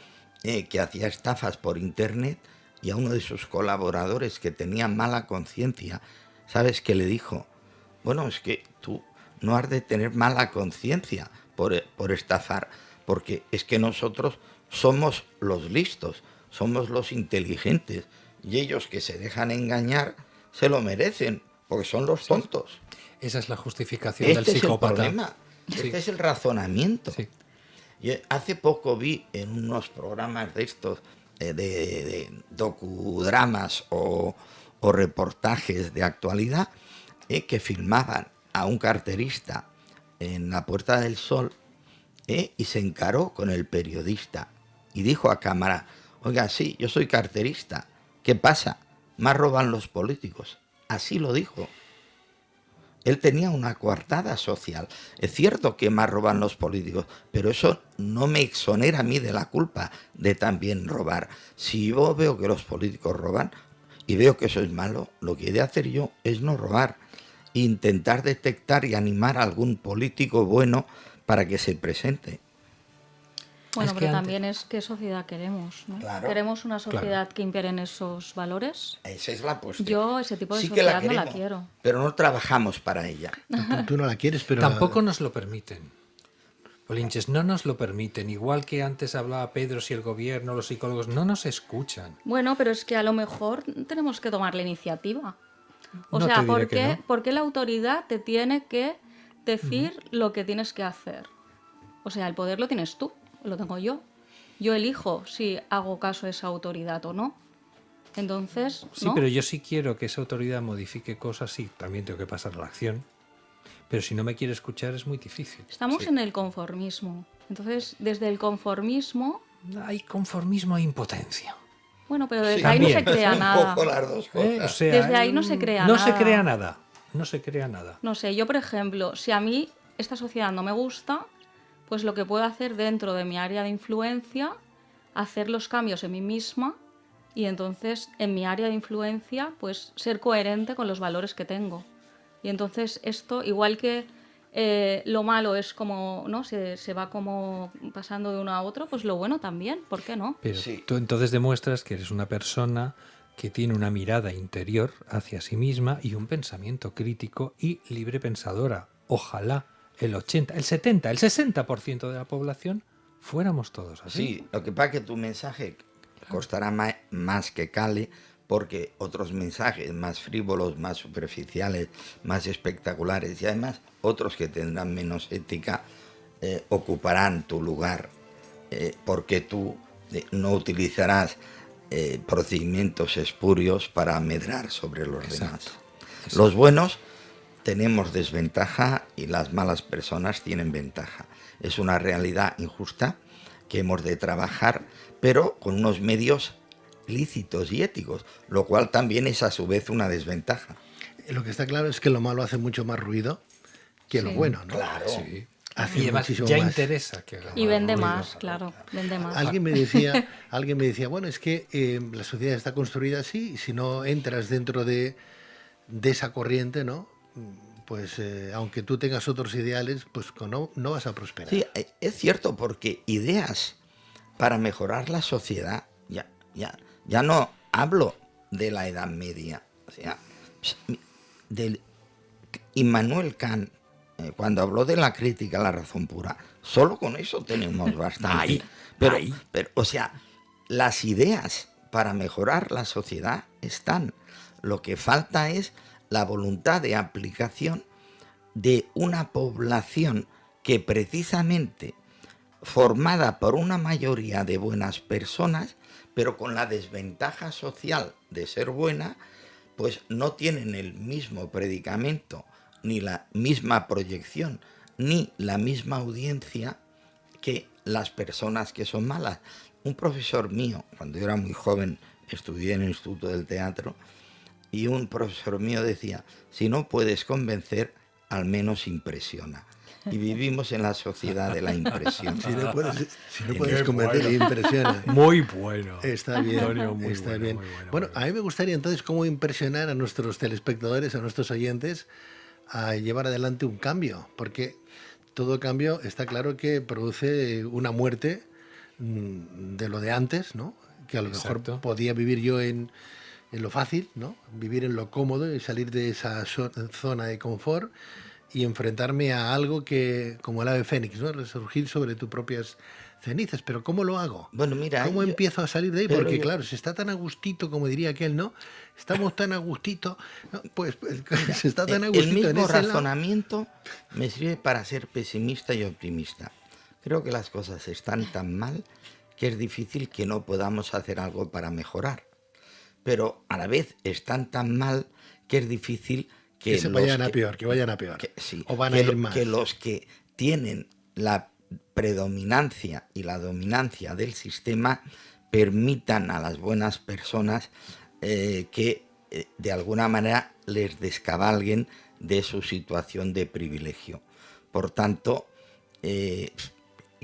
que hacía estafas por internet y a uno de sus colaboradores que tenía mala conciencia. ¿Sabes qué le dijo? Bueno, es que tú no has de tener mala conciencia por estafar, porque es que nosotros somos los listos, somos los inteligentes, y ellos que se dejan engañar se lo merecen, porque son los tontos. Esa es la justificación del psicópata. Es el problema. Sí. Este es el razonamiento. Sí. Yo hace poco vi en unos programas de estos, de docudramas o reportajes de actualidad, que filmaban a un carterista en la Puerta del Sol y se encaró con el periodista y dijo a cámara: oiga, sí, yo soy carterista, ¿qué pasa? Más roban los políticos. Así lo dijo. Él tenía una coartada social. Es cierto que más roban los políticos, pero eso no me exonera a mí de la culpa de también robar. Si yo veo que los políticos roban y veo que eso es malo, lo que he de hacer yo es no robar. Intentar detectar y animar a algún político bueno para que se presente. Bueno, Es que pero antes- también es qué sociedad queremos, ¿no? Claro. ¿Queremos una sociedad que imperen esos valores? Esa es la cuestión. Yo ese tipo de Sí que sociedad no la queremos, quiero. pero no trabajamos para ella. Tú no la quieres, pero... Tampoco nos lo permiten. Polinches, no nos lo permiten. Igual que antes hablaba Pedro, si el gobierno, los psicólogos no nos escuchan. Bueno, pero es que a lo mejor tenemos que tomar la iniciativa. O No sea, te diré ¿por que qué, no. por qué la autoridad te tiene que decir lo que tienes que hacer? O sea, el poder lo tienes tú, lo tengo yo. Yo elijo si hago caso a esa autoridad o no. Entonces, Sí, ¿no? pero yo sí quiero que esa autoridad modifique cosas, sí, también tengo que pasar a la acción. Pero si no me quiere escuchar es muy difícil. Estamos en el conformismo. Entonces, desde el conformismo, Hay conformismo e impotencia. bueno, pero desde Sí, ahí no se también. crea Un nada. poco las dos cosas. Desde ahí no se crea no nada. se crea nada. No se crea nada. No sé, yo por ejemplo, si a mí esta sociedad no me gusta, pues lo que puedo hacer dentro de mi área de influencia, hacer los cambios en mí misma y entonces en mi área de influencia pues ser coherente con los valores que tengo. Y entonces esto, igual que lo malo es como, ¿no? Se va como pasando de uno a otro, pues lo bueno también, ¿por qué no? Pero Sí. tú entonces demuestras que eres una persona que tiene una mirada interior hacia sí misma y un pensamiento crítico y libre pensadora. Ojalá el 80, el 70, el 60% de la población fuéramos todos así. Sí, lo que pasa es que tu mensaje costará más que cale, porque otros mensajes más frívolos, más superficiales, más espectaculares y además otros que tendrán menos ética ocuparán tu lugar, porque tú no utilizarás procedimientos espurios para medrar sobre los demás. Los buenos tenemos desventaja y las malas personas tienen ventaja. Es una realidad injusta que hemos de trabajar, pero con unos medios lícitos y éticos, lo cual también es a su vez una desventaja. Lo que está claro es que lo malo hace mucho más ruido que lo Sí. bueno, ¿no? Claro. Sí. Hace Y además muchísimo ya más. interesa que haga Y vende ruido. más, claro, vende más. Alguien me decía, bueno, es que la sociedad está construida así, y si no entras dentro de esa corriente, ¿no? Pues aunque tú tengas otros ideales, pues no vas a prosperar. Sí, es cierto, porque ideas para mejorar la sociedad, ya no hablo de la Edad Media, o sea, del Immanuel Kant, cuando habló de la crítica a la razón pura, solo con eso tenemos bastante. Pero, o sea, las ideas para mejorar la sociedad están. Lo que falta es la voluntad de aplicación de una población que precisamente formada por una mayoría de buenas personas, pero con la desventaja social de ser buena, pues no tienen el mismo predicamento, ni la misma proyección, ni la misma audiencia que las personas que son malas. Un profesor mío, cuando yo era muy joven, estudié en el Instituto del Teatro, y un profesor mío decía, si no puedes convencer, al menos impresiona. Y vivimos en la sociedad de la impresión. Si no puedes convencer, impresiona. Muy bueno. Está bien, Antonio, muy está bueno, bien. muy bueno, Bueno, muy a bueno. mí me gustaría entonces cómo impresionar a nuestros telespectadores, a nuestros oyentes, a llevar adelante un cambio, porque todo cambio está claro que produce una muerte de lo de antes, ¿no? Que a lo mejor Exacto. podía vivir yo en lo fácil, ¿no? Vivir en lo cómodo y salir de esa zona de confort y enfrentarme a algo que, como el ave fénix, ¿no? Resurgir sobre tus propias cenizas. Pero ¿cómo lo hago? Bueno, mira, ¿Cómo yo- empiezo a salir de ahí? pero Porque yo- claro, se está tan a gustito, como diría aquel, ¿no? Estamos tan a gustito, ¿no? Pues se está tan a El gustito en mismo ese lado. razonamiento me sirve para ser pesimista y optimista. Creo que las cosas están tan mal que es difícil que no podamos hacer algo para mejorar. Pero a la vez están tan mal que es difícil Que se los vayan a peor, que vayan a peor. sí, O van que a ir lo- más. que los que tienen la predominancia y la dominancia del sistema permitan a las buenas personas que de alguna manera les descabalguen de su situación de privilegio. Por tanto,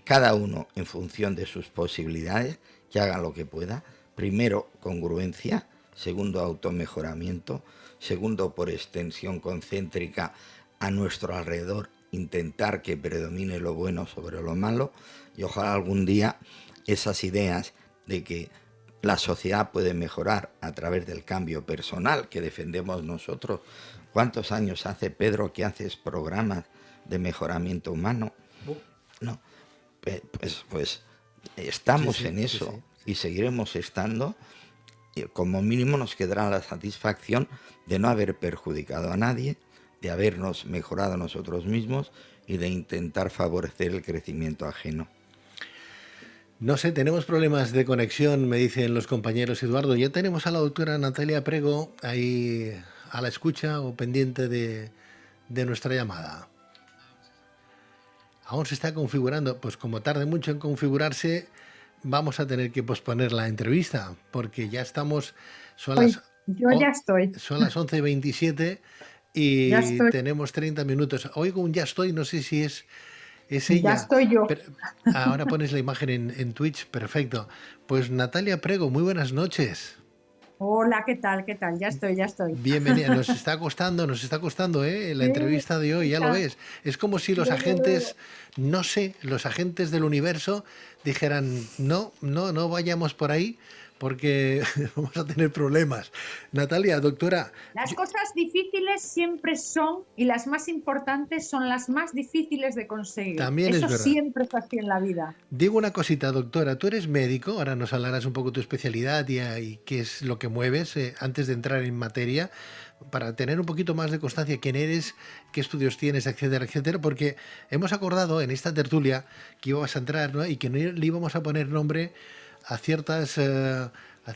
cada uno en función de sus posibilidades, que haga lo que pueda. Primero, congruencia. Segundo, automejoramiento. Segundo, por extensión concéntrica a nuestro alrededor, intentar que predomine lo bueno sobre lo malo. Y ojalá algún día esas ideas de que la sociedad puede mejorar a través del cambio personal que defendemos nosotros. ¿Cuántos años hace, Pedro, que haces programas de mejoramiento humano? No, pues estamos Sí, sí, en sí, eso sí. y seguiremos estando. Y como mínimo nos quedará la satisfacción de no haber perjudicado a nadie, de habernos mejorado nosotros mismos y de intentar favorecer el crecimiento ajeno. No sé, tenemos problemas de conexión, me dicen los compañeros. Eduardo, ya tenemos a la doctora Natalia Prego ahí a la escucha o pendiente de nuestra llamada. Aún se está configurando, pues como tarde mucho en configurarse, vamos a tener que posponer la entrevista, porque ya estamos, son las, Yo ya estoy. son las 11:27 Ya y estoy, tenemos 30 minutos. Oigo un ya estoy, no sé si es ya ella. estoy yo. Pero ahora pones la imagen en Twitch, perfecto. Pues Natalia Prego, muy buenas noches. Hola, ¿qué tal? ¿Qué tal? Ya estoy, ya estoy. Bienvenida. Nos está costando, la Sí, entrevista de hoy, ya lo hija, ves. Es como si los desde luego. agentes, no sé, los agentes del universo dijeran, no, no, no vayamos por ahí porque vamos a tener problemas. Natalia, doctora, Las cosas difíciles siempre son, y las más importantes son las más difíciles de conseguir. también es Eso verdad. siempre es así en la vida. Digo una cosita, doctora, tú eres médico, ahora nos hablarás un poco de tu especialidad y qué es lo que mueves antes de entrar en materia, para tener un poquito más de constancia quién eres, qué estudios tienes, etcétera, etcétera, porque hemos acordado en esta tertulia que ibas a entrar, ¿no? Y que no le íbamos a poner nombre a ciertas A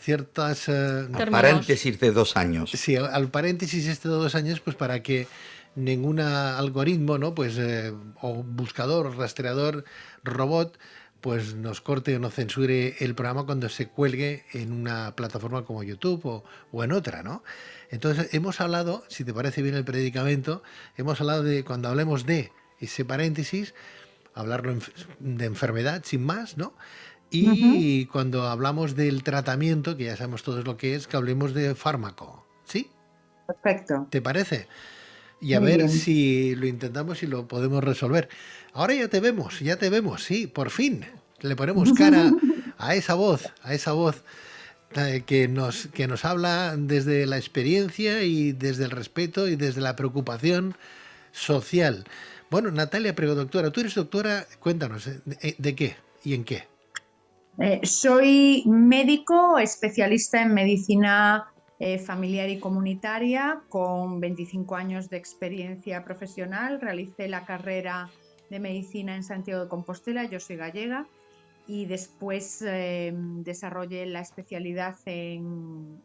Términos. paréntesis de 2 años. sí, al paréntesis este de 2 años, pues para que ningún algoritmo, ¿no? Pues o buscador, rastreador, robot, pues nos corte o nos censure el programa cuando se cuelgue en una plataforma como YouTube o en otra, ¿no? Entonces hemos hablado, si te parece bien el predicamento, hemos hablado de cuando hablemos de ese paréntesis, hablarlo de enfermedad sin más, ¿no? Ujú. Y cuando hablamos del tratamiento, que ya sabemos todos lo que es, que hablemos de fármaco, ¿sí? Perfecto. ¿Te parece? Y a Muy ver bien. si lo intentamos y lo podemos resolver. Ahora ya te vemos, sí, por fin. Le ponemos cara a esa voz que nos habla desde la experiencia y desde el respeto y desde la preocupación social. Bueno, Natalia Prego, doctora, tú eres doctora, cuéntanos, ¿de qué y en qué? Soy médico especialista en medicina familiar y comunitaria con 25 años de experiencia profesional. Realicé la carrera de medicina en Santiago de Compostela, yo soy gallega, y después desarrollé la especialidad en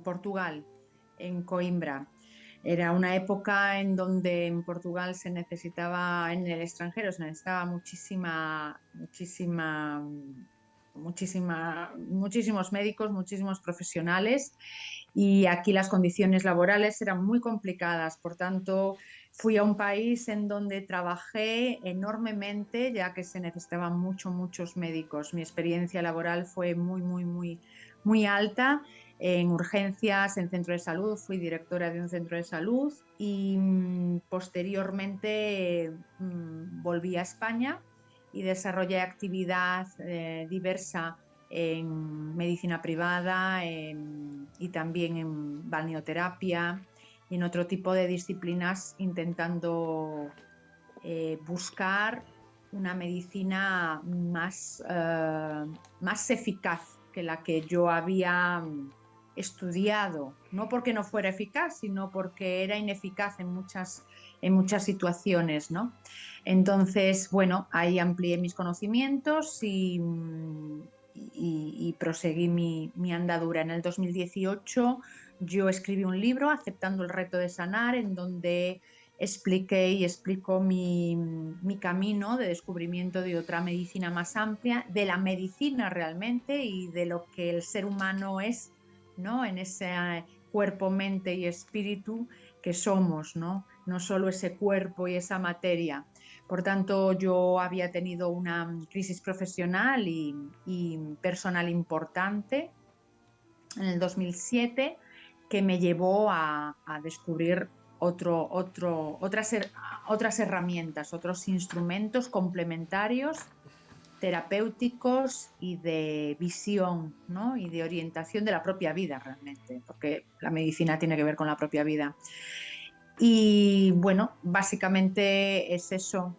Portugal, en Coimbra. Era una época en donde en Portugal se necesitaba, en el extranjero se necesitaba muchísimos médicos, muchísimos profesionales, y aquí las condiciones laborales eran muy complicadas. Por tanto, fui a un país en donde trabajé enormemente, ya que se necesitaban muchos médicos. Mi experiencia laboral fue muy alta en urgencias, en centro de salud. Fui directora de un centro de salud y posteriormente volví a España y desarrollé actividad diversa en medicina privada y también en balneoterapia y en otro tipo de disciplinas, intentando buscar una medicina más eficaz que la que yo había estudiado, no porque no fuera eficaz, sino porque era ineficaz en muchas situaciones, ¿no? Entonces, bueno, ahí amplié mis conocimientos y proseguí mi andadura. En el 2018 yo escribí un libro, Aceptando el reto de sanar, en donde expliqué y explico mi camino de descubrimiento de otra medicina más amplia, de la medicina realmente y de lo que el ser humano es, ¿no? En ese cuerpo, mente y espíritu que somos, ¿no? No solo ese cuerpo y esa materia. Por tanto, yo había tenido una crisis profesional y personal importante en el 2007 que me llevó a descubrir otras herramientas, otros instrumentos complementarios, terapéuticos y de visión, ¿no? Y de orientación de la propia vida realmente, porque la medicina tiene que ver con la propia vida. Y bueno, básicamente es eso.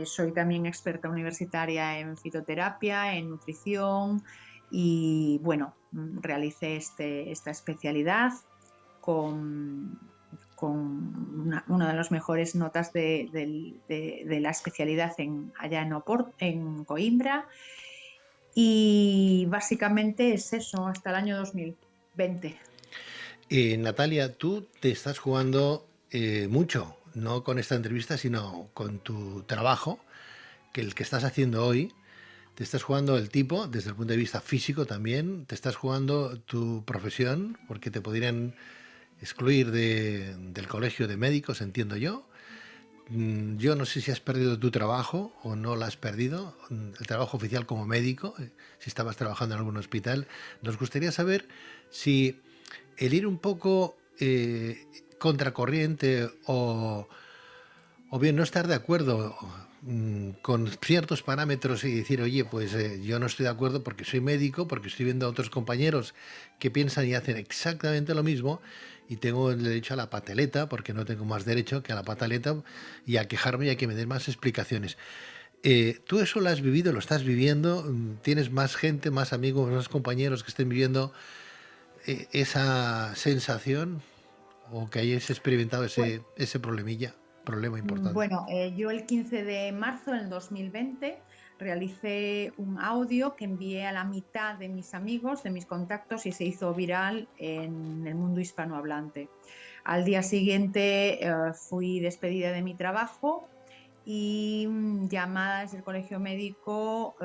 Soy también experta universitaria en fitoterapia, en nutrición y bueno, realicé esta especialidad con una de las mejores notas de la especialidad allá en Coimbra. Y básicamente es eso, hasta el año 2020. Natalia, tú te estás jugando mucho, no con esta entrevista, sino con tu trabajo, que el que estás haciendo hoy. Te estás jugando el tipo, desde el punto de vista físico también, te estás jugando tu profesión, porque te podrían excluir del colegio de médicos, entiendo yo. Yo no sé si has perdido tu trabajo o no lo has perdido, el trabajo oficial como médico, si estabas trabajando en algún hospital. Nos gustaría saber si el ir un poco contracorriente o bien no estar de acuerdo con ciertos parámetros y decir, oye, pues yo no estoy de acuerdo porque soy médico, porque estoy viendo a otros compañeros que piensan y hacen exactamente lo mismo y tengo el derecho a la pataleta, porque no tengo más derecho que a la pataleta y a quejarme y a que me den más explicaciones. ¿Tú eso lo has vivido, lo estás viviendo? ¿Tienes más gente, más amigos, más compañeros que estén viviendo esa sensación o que hayáis experimentado Pues, ese problema importante? bueno, yo el 15 de marzo del 2020 realicé un audio que envié a la mitad de mis amigos, de mis contactos, y se hizo viral en el mundo hispanohablante. Al día siguiente fui despedida de mi trabajo y llamadas del colegio médico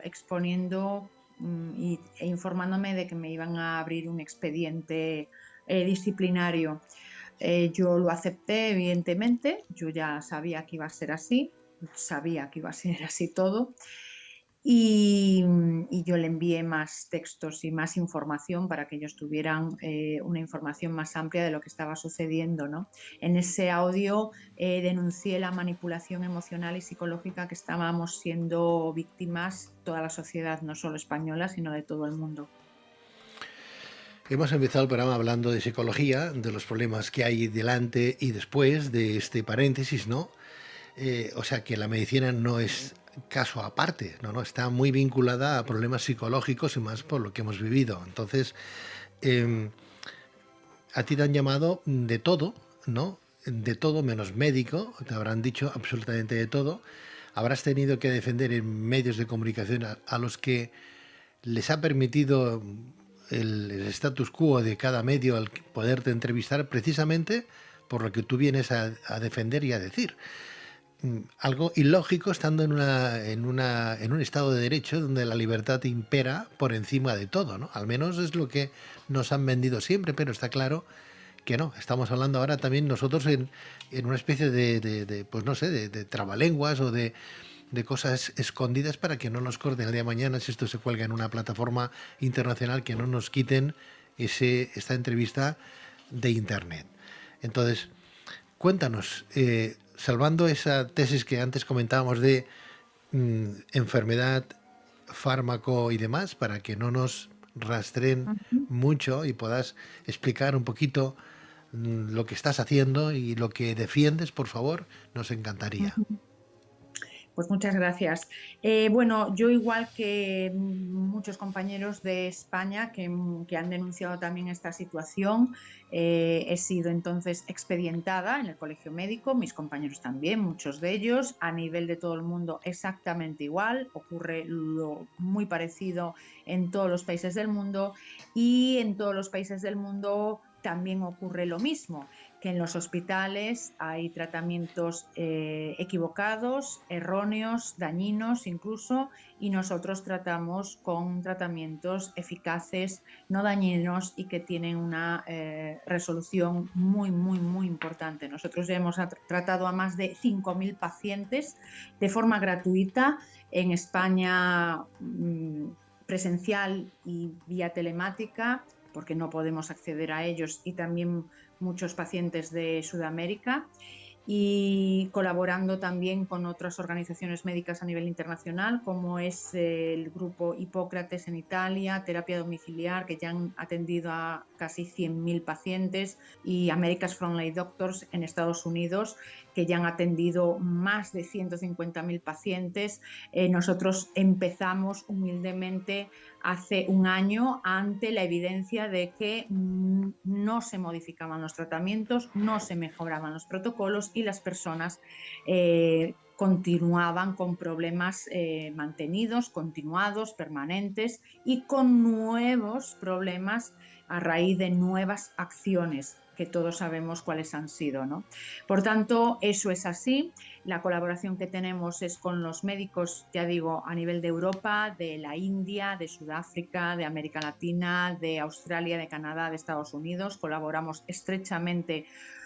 exponiendo e informándome de que me iban a abrir un expediente disciplinario. Yo lo acepté, evidentemente, yo ya sabía que iba a ser así, sabía que iba a ser así todo, y yo le envié más textos y más información para que ellos tuvieran una información más amplia de lo que estaba sucediendo, ¿no? En ese audio denuncié la manipulación emocional y psicológica que estábamos siendo víctimas toda la sociedad, no solo española, sino de todo el mundo. Hemos empezado el programa hablando de psicología, de los problemas que hay delante y después de este paréntesis, ¿no? O sea que la medicina no es caso aparte, no, está muy vinculada a problemas psicológicos y más por lo que hemos vivido. Entonces, eh, a ti te han llamado de todo, ¿no? De todo menos médico, te habrán dicho absolutamente de todo. Habrás tenido que defender en medios de comunicación a los que les ha permitido el status quo de cada medio al poderte entrevistar precisamente por lo que tú vienes a defender y a decir. Algo ilógico estando en un estado de derecho donde la libertad impera por encima de todo, ¿no? Al menos es lo que nos han vendido siempre, pero está claro que no. Estamos hablando ahora también nosotros en una especie pues no sé, de trabalenguas o de cosas escondidas para que no nos corten el día de mañana si esto se cuelga en una plataforma internacional, que no nos quiten esta entrevista de internet. Entonces, cuéntanos, salvando esa tesis que antes comentábamos de enfermedad, fármaco y demás, para que no nos rastreen Ujú. mucho y puedas explicar un poquito lo que estás haciendo y lo que defiendes, por favor, nos encantaría. Ujú. Pues muchas gracias. Bueno, yo igual que muchos compañeros de España que han denunciado también esta situación, he sido entonces expedientada en el colegio médico, mis compañeros también, muchos de ellos, a nivel de todo el mundo exactamente igual, ocurre lo muy parecido en todos los países del mundo y en todos los países del mundo también ocurre lo mismo, que en los hospitales hay tratamientos equivocados, erróneos, dañinos incluso, y nosotros tratamos con tratamientos eficaces, no dañinos y que tienen una resolución muy, muy, muy importante. Nosotros ya hemos tratado a más de 5.000 pacientes de forma gratuita en España, presencial y vía telemática, porque no podemos acceder a ellos, y también muchos pacientes de Sudamérica, y colaborando también con otras organizaciones médicas a nivel internacional, como es el grupo Hipócrates en Italia, terapia domiciliar, que ya han atendido a casi 100.000 pacientes, y America's Frontline Doctors en Estados Unidos, que ya han atendido más de 150.000 pacientes. Nosotros empezamos humildemente hace un año ante la evidencia de que no se modificaban los tratamientos, no se mejoraban los protocolos y las personas continuaban con problemas mantenidos, continuados, permanentes, y con nuevos problemas a raíz de nuevas acciones que todos sabemos cuáles han sido, ¿no? Por tanto, eso es así. La colaboración que tenemos es con los médicos, ya digo, a nivel de Europa, de la India, de Sudáfrica, de América Latina, de Australia, de Canadá, de Estados Unidos. Colaboramos estrechamente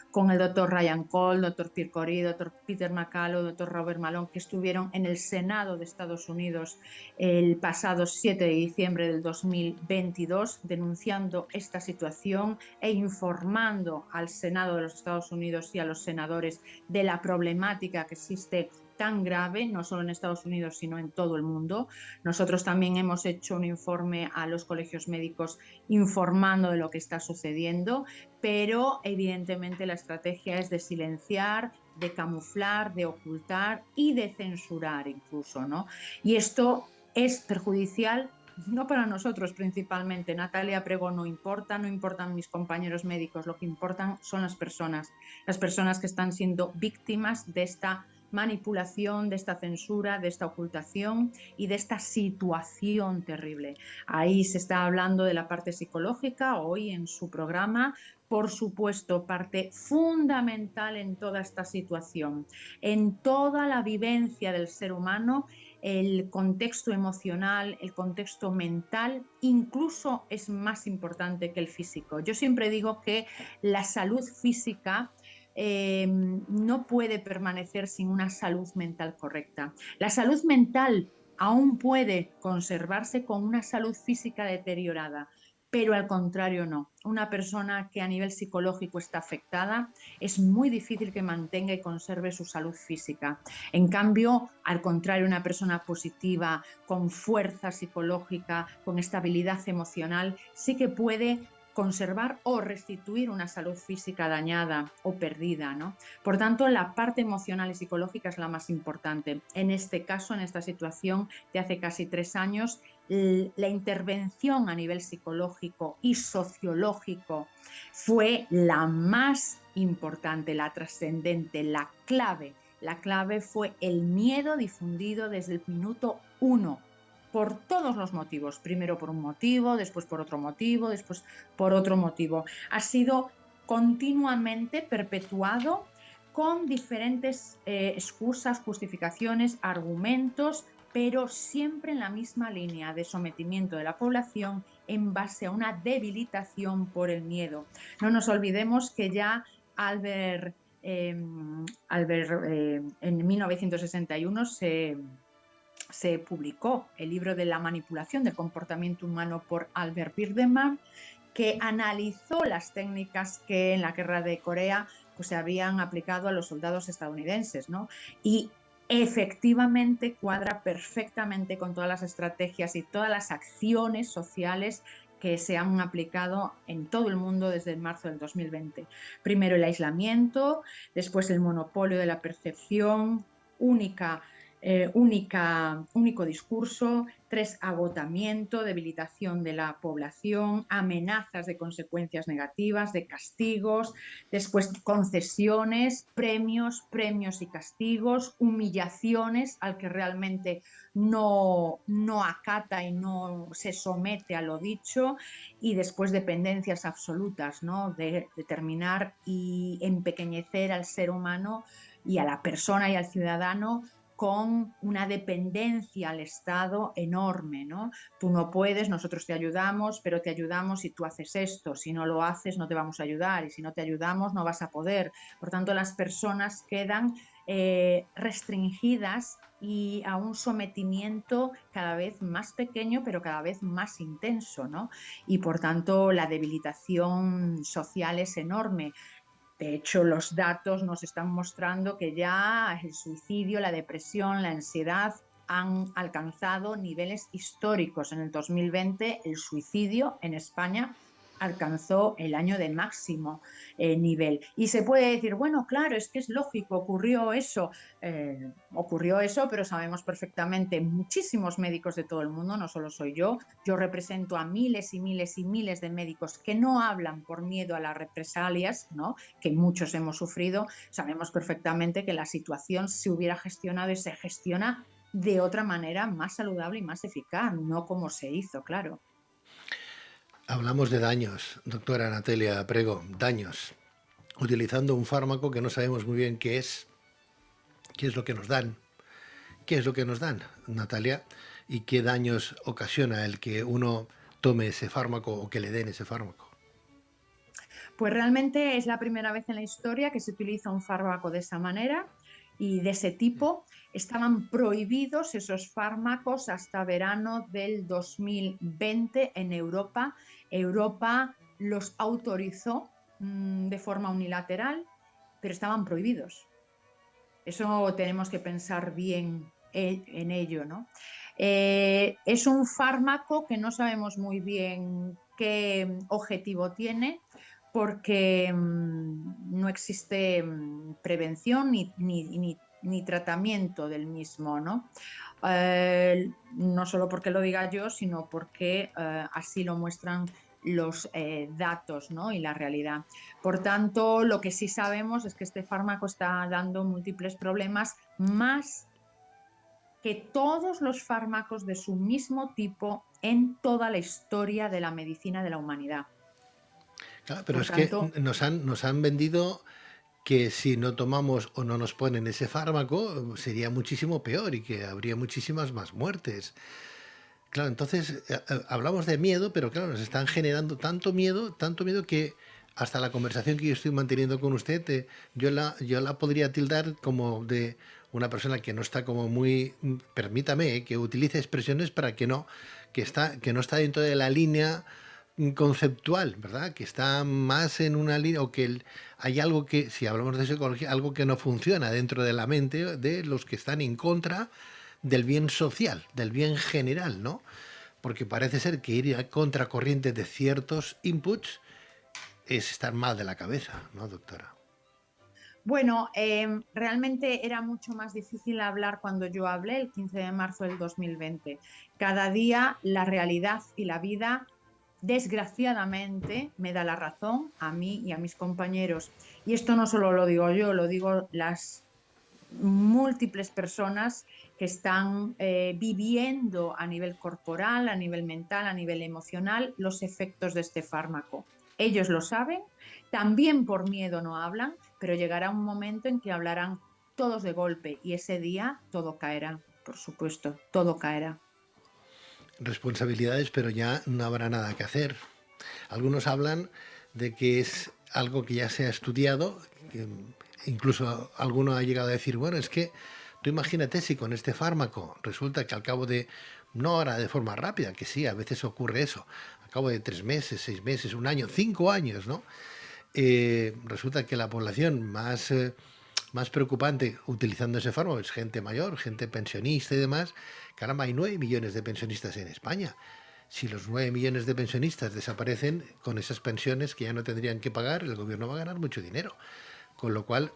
con el doctor Ryan Cole, doctor Pierre Corey, doctor Peter McCullough, doctor Robert Malone, que estuvieron en el Senado de Estados Unidos el pasado 7 de diciembre del 2022 denunciando esta situación e informando al Senado de los Estados Unidos y a los senadores de la problemática que existe tan grave, no solo en Estados Unidos, sino en todo el mundo. Nosotros también hemos hecho un informe a los colegios médicos informando de lo que está sucediendo, pero evidentemente la estrategia es de silenciar, de camuflar, de ocultar y de censurar incluso, ¿no? Y esto es perjudicial no para nosotros principalmente. Natalia Prego no importa, no importan mis compañeros médicos, lo que importan son las personas que están siendo víctimas de esta manipulación, de esta censura, de esta ocultación y de esta situación terrible. Ahí se está hablando de la parte psicológica hoy en su programa, por supuesto, parte fundamental en toda esta situación, en toda la vivencia del ser humano. El contexto emocional, el contexto mental, incluso es más importante que el físico. Yo siempre digo que la salud física no puede permanecer sin una salud mental correcta. La salud mental aún puede conservarse con una salud física deteriorada, pero al contrario no. Una persona que a nivel psicológico está afectada es muy difícil que mantenga y conserve su salud física. En cambio, al contrario, una persona positiva, con fuerza psicológica, con estabilidad emocional, sí que puede conservar o restituir una salud física dañada o perdida, ¿no? Por tanto, la parte emocional y psicológica es la más importante. En este caso, en esta situación de hace casi 3 años, la intervención a nivel psicológico y sociológico fue la más importante, la trascendente, la clave. La clave fue el miedo difundido desde el minuto 1. Por todos los motivos, primero por un motivo, después por otro motivo, después por otro motivo. Ha sido continuamente perpetuado con diferentes excusas, justificaciones, argumentos, pero siempre en la misma línea de sometimiento de la población en base a una debilitación por el miedo. No nos olvidemos que ya Albert en 1961 se publicó el libro de la manipulación del comportamiento humano por Albert Birnbaum, que analizó las técnicas que en la guerra de Corea pues, se habían aplicado a los soldados estadounidenses, ¿no? Y efectivamente cuadra perfectamente con todas las estrategias y todas las acciones sociales que se han aplicado en todo el mundo desde marzo del 2020. Primero el aislamiento, después el monopolio de la percepción, único discurso, 3, agotamiento, debilitación de la población, amenazas de consecuencias negativas, de castigos, después concesiones, premios y castigos, humillaciones al que realmente no acata y no se somete a lo dicho, y después dependencias absolutas, ¿no? De determinar y empequeñecer al ser humano y a la persona y al ciudadano con una dependencia al Estado enorme, ¿no? Tú no puedes, nosotros te ayudamos, pero te ayudamos si tú haces esto. Si no lo haces, no te vamos a ayudar. Y si no te ayudamos, no vas a poder. Por tanto, las personas quedan restringidas y a un sometimiento cada vez más pequeño, pero cada vez más intenso, ¿no? Y por tanto, la debilitación social es enorme. De hecho, los datos nos están mostrando que ya el suicidio, la depresión, la ansiedad han alcanzado niveles históricos. En el 2020, el suicidio en España alcanzó el año de máximo nivel. Y se puede decir, bueno, claro, es que es lógico, ocurrió eso, pero sabemos perfectamente, muchísimos médicos de todo el mundo, no solo soy yo represento a miles y miles y miles de médicos que no hablan por miedo a las represalias, ¿no? Que muchos hemos sufrido. Sabemos perfectamente que la situación se hubiera gestionado y se gestiona de otra manera más saludable y más eficaz, no como se hizo, claro. Hablamos de daños, doctora Natalia Prego, daños, utilizando un fármaco que no sabemos muy bien qué es lo que nos dan, qué es lo que nos dan, Natalia, y qué daños ocasiona el que uno tome ese fármaco o que le den ese fármaco. Pues realmente es la primera vez en la historia que se utiliza un fármaco de esa manera y de ese tipo. Estaban prohibidos esos fármacos hasta verano del 2020 en Europa. Europa los autorizó de forma unilateral, pero estaban prohibidos. Eso tenemos que pensar bien en ello, ¿no? Es un fármaco que no sabemos muy bien qué objetivo tiene, porque no existe prevención ni tratamiento del mismo, ¿no? No solo porque lo diga yo, sino porque así lo muestran los datos, ¿no? Y la realidad. Por tanto, lo que sí sabemos es que este fármaco está dando múltiples problemas, más que todos los fármacos de su mismo tipo en toda la historia de la medicina de la humanidad. Claro, pero Por es tanto, que nos han vendido que si no tomamos o no nos ponen ese fármaco sería muchísimo peor y que habría muchísimas más muertes. Claro, entonces hablamos de miedo, pero claro, nos están generando tanto miedo que hasta la conversación que yo estoy manteniendo con usted, yo la podría tildar como de una persona que no está como muy, permítame, que utilice expresiones para que no está dentro de la línea conceptual, ¿verdad? Que está más en una línea, o que hay algo que, si hablamos de psicología, algo que no funciona dentro de la mente de los que están en contra del bien social, del bien general, ¿no? Porque parece ser que ir a contracorriente de ciertos inputs es estar mal de la cabeza, ¿no, doctora? bueno, realmente era mucho más difícil hablar cuando yo hablé el 15 de marzo del 2020. Cada día la realidad y la vida, desgraciadamente, me da la razón a mí y a mis compañeros. Y esto no solo lo digo yo, lo digo las múltiples personas que están viviendo a nivel corporal, a nivel mental, a nivel emocional, los efectos de este fármaco. Ellos lo saben, también por miedo no hablan, pero llegará un momento en que hablarán todos de golpe y ese día todo caerá, por supuesto, todo caerá. Responsabilidades, pero ya no habrá nada que hacer. Algunos hablan de que es algo que ya se ha estudiado, que incluso alguno ha llegado a decir, bueno, es que tú imagínate si con este fármaco resulta que al cabo de, no ahora de forma rápida, que sí, a veces ocurre eso, al cabo de 3 meses, 6 meses, un año, 5 años, ¿no? Resulta que la población más preocupante utilizando ese fármaco es gente mayor, gente pensionista y demás. Caramba, hay 9 millones de pensionistas en España. Si los 9 millones de pensionistas desaparecen con esas pensiones que ya no tendrían que pagar, el gobierno va a ganar mucho dinero. Con lo cual,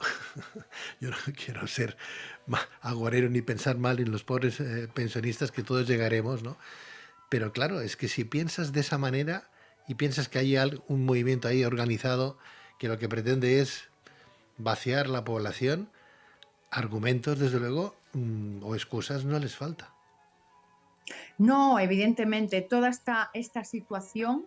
yo no quiero ser agorero ni pensar mal en los pobres pensionistas, que todos llegaremos, ¿no? Pero claro, es que si piensas de esa manera y piensas que hay un movimiento ahí organizado que lo que pretende es vaciar la población, argumentos, desde luego, o excusas no les falta. No, evidentemente, toda esta situación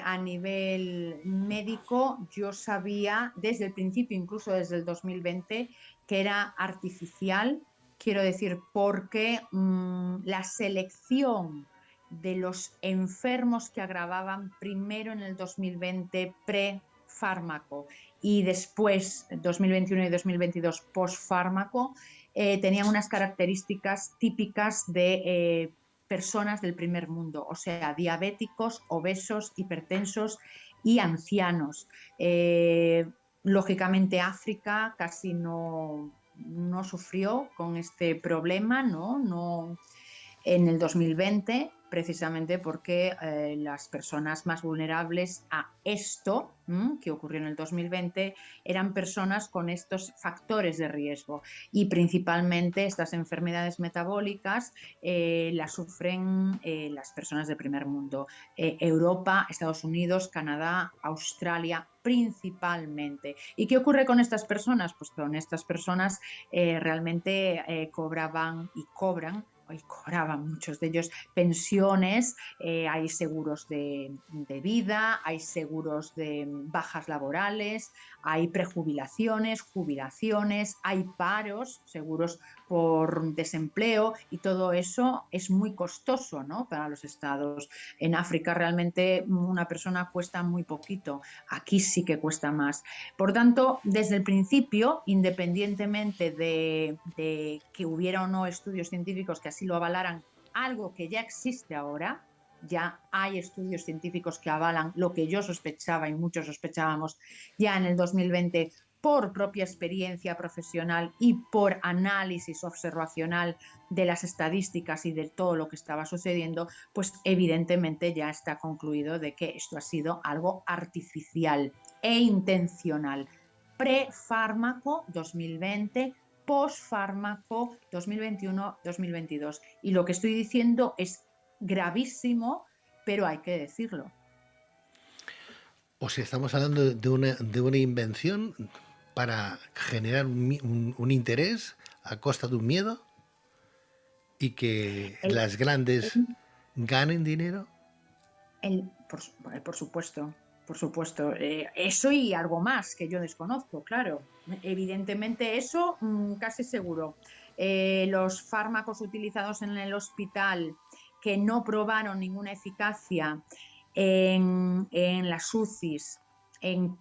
a nivel médico, yo sabía desde el principio, incluso desde el 2020, que era artificial. Quiero decir, porque la selección de los enfermos que agravaban primero en el 2020 pre-fármaco y después 2021 y 2022 post-fármaco, tenían unas características típicas de personas del primer mundo, o sea, diabéticos, obesos, hipertensos y ancianos. Lógicamente África casi no sufrió con este problema, no en el 2020, precisamente porque las personas más vulnerables a esto, que ocurrió en el 2020, eran personas con estos factores de riesgo, y principalmente estas enfermedades metabólicas las sufren las personas del primer mundo, Europa, Estados Unidos, Canadá, Australia principalmente. ¿Y qué ocurre con estas personas? Pues con estas personas realmente cobraban y cobran y cobraban muchos de ellos pensiones, hay seguros de vida, hay seguros de bajas laborales, hay prejubilaciones, jubilaciones, hay paros, seguros por desempleo, y todo eso es muy costoso, ¿no?, para los estados. En África realmente una persona cuesta muy poquito, aquí sí que cuesta más. Por tanto, desde el principio, independientemente de que hubiera o no estudios científicos que así lo avalaran, algo que ya existe ahora, ya hay estudios científicos que avalan lo que yo sospechaba y muchos sospechábamos ya en el 2020 por propia experiencia profesional y por análisis observacional de las estadísticas y de todo lo que estaba sucediendo, pues evidentemente ya está concluido de que esto ha sido algo artificial e intencional. Prefármaco 2020, posfármaco 2021-2022. Y lo que estoy diciendo es gravísimo, pero hay que decirlo. O sea, estamos hablando de una invención para generar un interés a costa de un miedo y que las grandes ganen dinero. Por supuesto. Por supuesto, eso y algo más que yo desconozco, claro. Evidentemente eso, casi seguro. Los fármacos utilizados en el hospital que no probaron ninguna eficacia en las UCIs en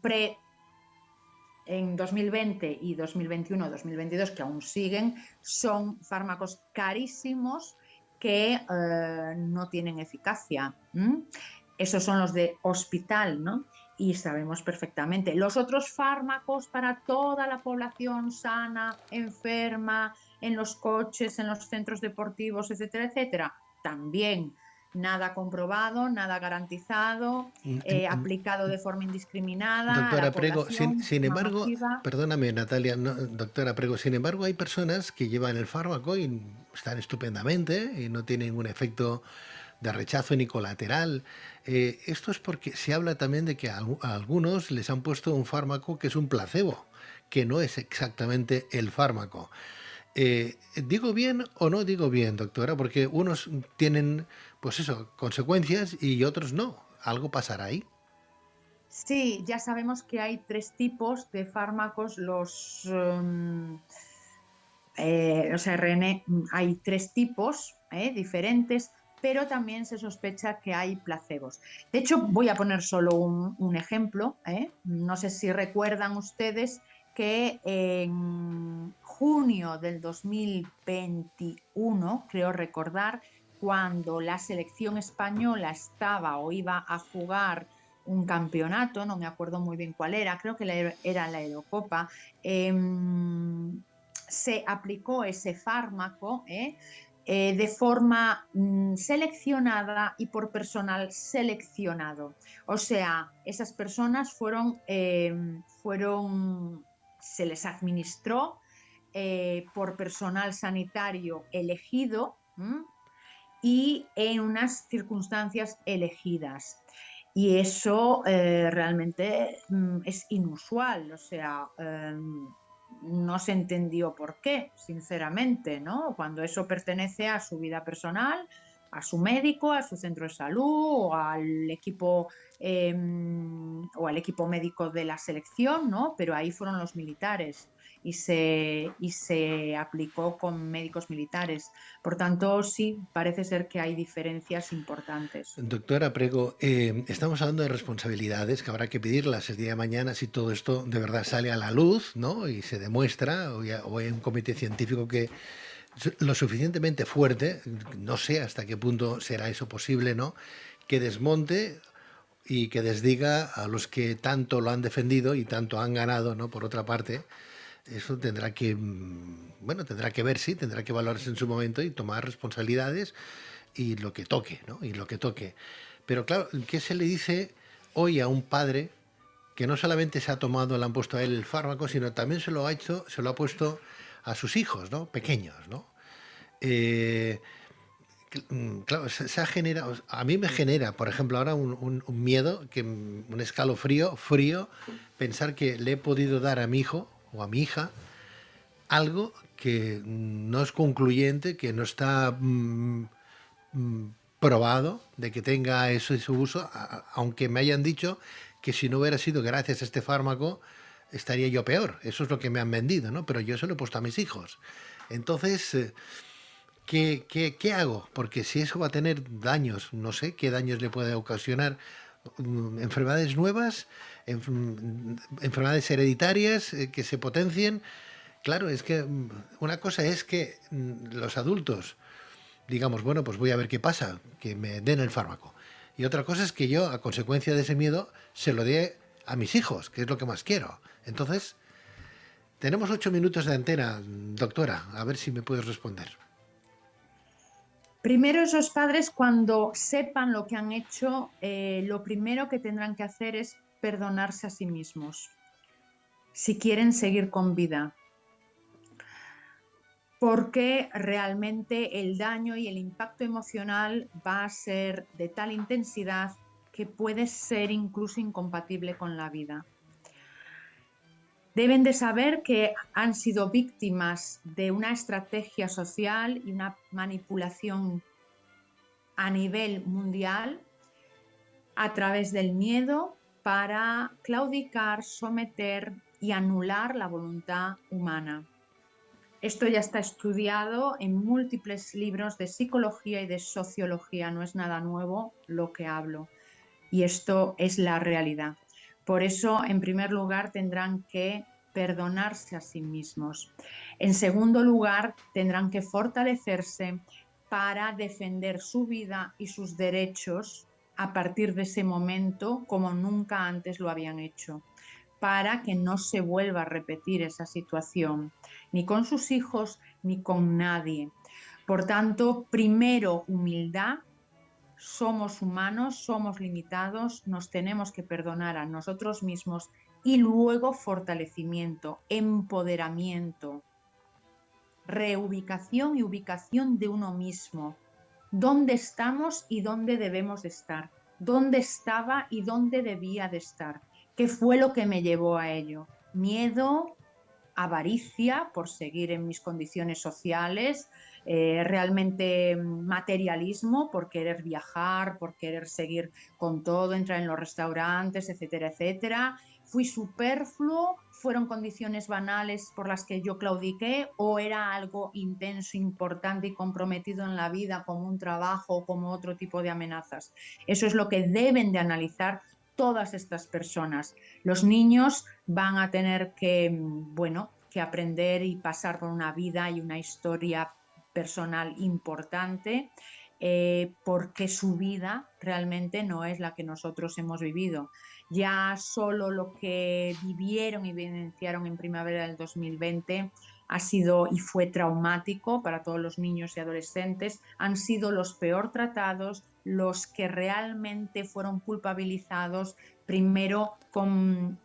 2020 y 2021-2022, que aún siguen, son fármacos carísimos que no tienen eficacia. Esos son los de hospital, ¿no? Y sabemos perfectamente. Los otros fármacos para toda la población sana, enferma, en los coches, en los centros deportivos, etcétera, etcétera, también nada comprobado, nada garantizado, aplicado de forma indiscriminada. Doctora a la Prego, sin embargo, masiva. perdóname Natalia, no, doctora Prego, sin embargo hay personas que llevan el fármaco y están estupendamente y no tienen un efecto de rechazo ni colateral. Esto es porque se habla también de que a algunos les han puesto un fármaco que es un placebo, que no es exactamente el fármaco. ¿Digo bien o no digo bien, doctora? Porque unos tienen, pues eso, consecuencias y otros no. ¿Algo pasará ahí? Sí, ya sabemos que hay 3 tipos de fármacos. Los ARN, hay 3 tipos diferentes, pero también se sospecha que hay placebos. De hecho, voy a poner solo un ejemplo. No sé si recuerdan ustedes que en junio del 2021, creo recordar, cuando la selección española estaba o iba a jugar un campeonato, no me acuerdo muy bien cuál era, creo que era la Eurocopa, se aplicó ese fármaco de forma seleccionada y por personal seleccionado. O sea, esas personas se les administró por personal sanitario elegido y en unas circunstancias elegidas. Y eso realmente es inusual, o sea, no se entendió por qué, sinceramente, ¿no? Cuando eso pertenece a su vida personal, a su médico, a su centro de salud o al equipo médico de la selección, ¿no? Pero ahí fueron los militares y se aplicó con médicos militares. Por tanto, sí, parece ser que hay diferencias importantes. Doctora Prego, estamos hablando de responsabilidades que habrá que pedirlas el día de mañana si todo esto de verdad sale a la luz, ¿no? Y se demuestra, o hay un comité científico que lo suficientemente fuerte, no sé hasta qué punto será eso posible, ¿no?, que desmonte y que desdiga a los que tanto lo han defendido y tanto han ganado, ¿no?, por otra parte. Eso tendrá que, bueno, tendrá que verse, tendrá que valorarse en su momento y tomar responsabilidades y lo que toque, ¿no? Y lo que toque. Pero claro, ¿qué se le dice hoy a un padre que no solamente se ha tomado, le han puesto a él el fármaco, sino también se lo ha puesto a sus hijos, ¿no?, pequeños, ¿no? Claro, se ha generado, a mí me genera, por ejemplo, ahora un miedo, un escalofrío frío, pensar que le he podido dar a mi hijo o a mi hija algo que no es concluyente, que no está probado de que tenga eso y su uso, aunque me hayan dicho que si no hubiera sido gracias a este fármaco estaría yo peor. Eso es lo que me han vendido, ¿no? Pero yo se lo he puesto a mis hijos. Entonces, ¿qué hago? Porque si eso va a tener daños, no sé qué daños le puede ocasionar, enfermedades nuevas, enfermedades hereditarias que se potencien. Claro, es que una cosa es que los adultos digamos, bueno, pues voy a ver qué pasa, que me den el fármaco. Y otra cosa es que yo, a consecuencia de ese miedo, se lo dé a mis hijos, que es lo que más quiero. Entonces, tenemos 8 minutos de antena, doctora, a ver si me puedes responder. Primero, esos padres, cuando sepan lo que han hecho, lo primero que tendrán que hacer es perdonarse a sí mismos, si quieren seguir con vida. Porque realmente el daño y el impacto emocional va a ser de tal intensidad que puede ser incluso incompatible con la vida. Deben de saber que han sido víctimas de una estrategia social y una manipulación a nivel mundial a través del miedo para claudicar, someter y anular la voluntad humana. Esto ya está estudiado en múltiples libros de psicología y de sociología, no es nada nuevo lo que hablo, y esto es la realidad. Por eso, en primer lugar, tendrán que perdonarse a sí mismos. En segundo lugar, tendrán que fortalecerse para defender su vida y sus derechos a partir de ese momento como nunca antes lo habían hecho, para que no se vuelva a repetir esa situación, ni con sus hijos, ni con nadie. Por tanto, primero, humildad. Somos humanos, somos limitados, nos tenemos que perdonar a nosotros mismos y luego fortalecimiento, empoderamiento, reubicación y ubicación de uno mismo. ¿Dónde estamos y dónde debemos de estar? ¿Dónde estaba y dónde debía de estar? ¿Qué fue lo que me llevó a ello? Miedo, avaricia por seguir en mis condiciones sociales, realmente materialismo por querer viajar, por querer seguir con todo, entrar en los restaurantes, etcétera, etcétera. Fui superfluo, fueron condiciones banales por las que yo claudiqué o era algo intenso, importante y comprometido en la vida como un trabajo o como otro tipo de amenazas. Eso es lo que deben de analizar todas estas personas. Los niños van a tener que, que aprender y pasar por una vida y una historia personal importante, porque su vida realmente no es la que nosotros hemos vivido. Ya solo lo que vivieron y vivenciaron en primavera del 2020 ha sido y fue traumático para todos los niños y adolescentes. Han sido los peor tratados, los que realmente fueron culpabilizados, primero con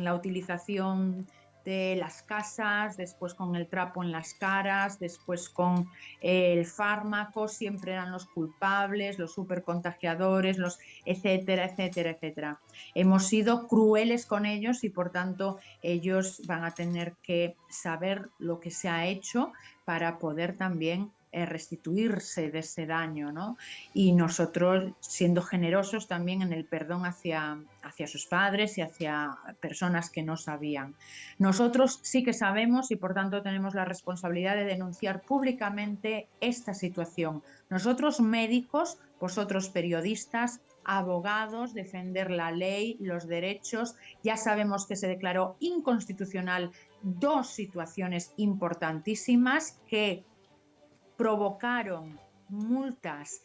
la utilización de las casas, después con el trapo en las caras, después con el fármaco, siempre eran los culpables, los supercontagiadores, los etcétera, etcétera, etcétera. Hemos sido crueles con ellos y por tanto ellos van a tener que saber lo que se ha hecho para poder también restituirse de ese daño, ¿no? Y nosotros siendo generosos también en el perdón hacia sus padres y hacia personas que no sabían. Nosotros sí que sabemos y por tanto tenemos la responsabilidad de denunciar públicamente esta situación. Nosotros médicos, vosotros periodistas, abogados, defender la ley, los derechos. Ya sabemos que se declaró inconstitucional 2 situaciones importantísimas que provocaron multas,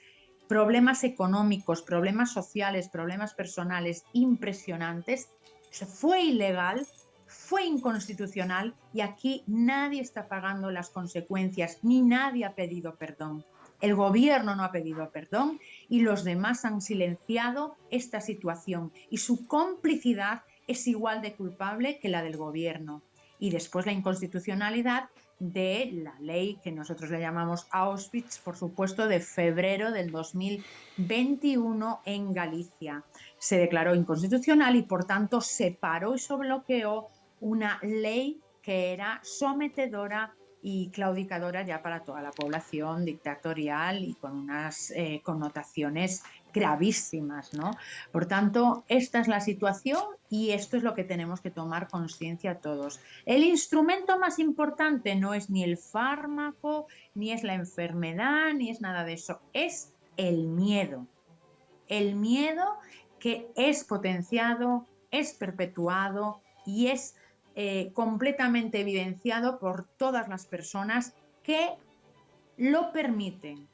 problemas económicos, problemas sociales, problemas personales impresionantes. Fue ilegal, fue inconstitucional y aquí nadie está pagando las consecuencias ni nadie ha pedido perdón. El gobierno no ha pedido perdón y los demás han silenciado esta situación y su complicidad es igual de culpable que la del gobierno. Y después la inconstitucionalidad de la ley que nosotros le llamamos Auschwitz, por supuesto, de febrero del 2021 en Galicia. Se declaró inconstitucional y, por tanto, se paró y se bloqueó una ley que era sometedora, y claudicadora ya para toda la población, dictatorial y con unas connotaciones gravísimas, ¿no? Por tanto, esta es la situación y esto es lo que tenemos que tomar conciencia todos. El instrumento más importante no es ni el fármaco, ni es la enfermedad, ni es nada de eso, es el miedo. El miedo que es potenciado, es perpetuado y es completamente evidenciado por todas las personas que lo permiten.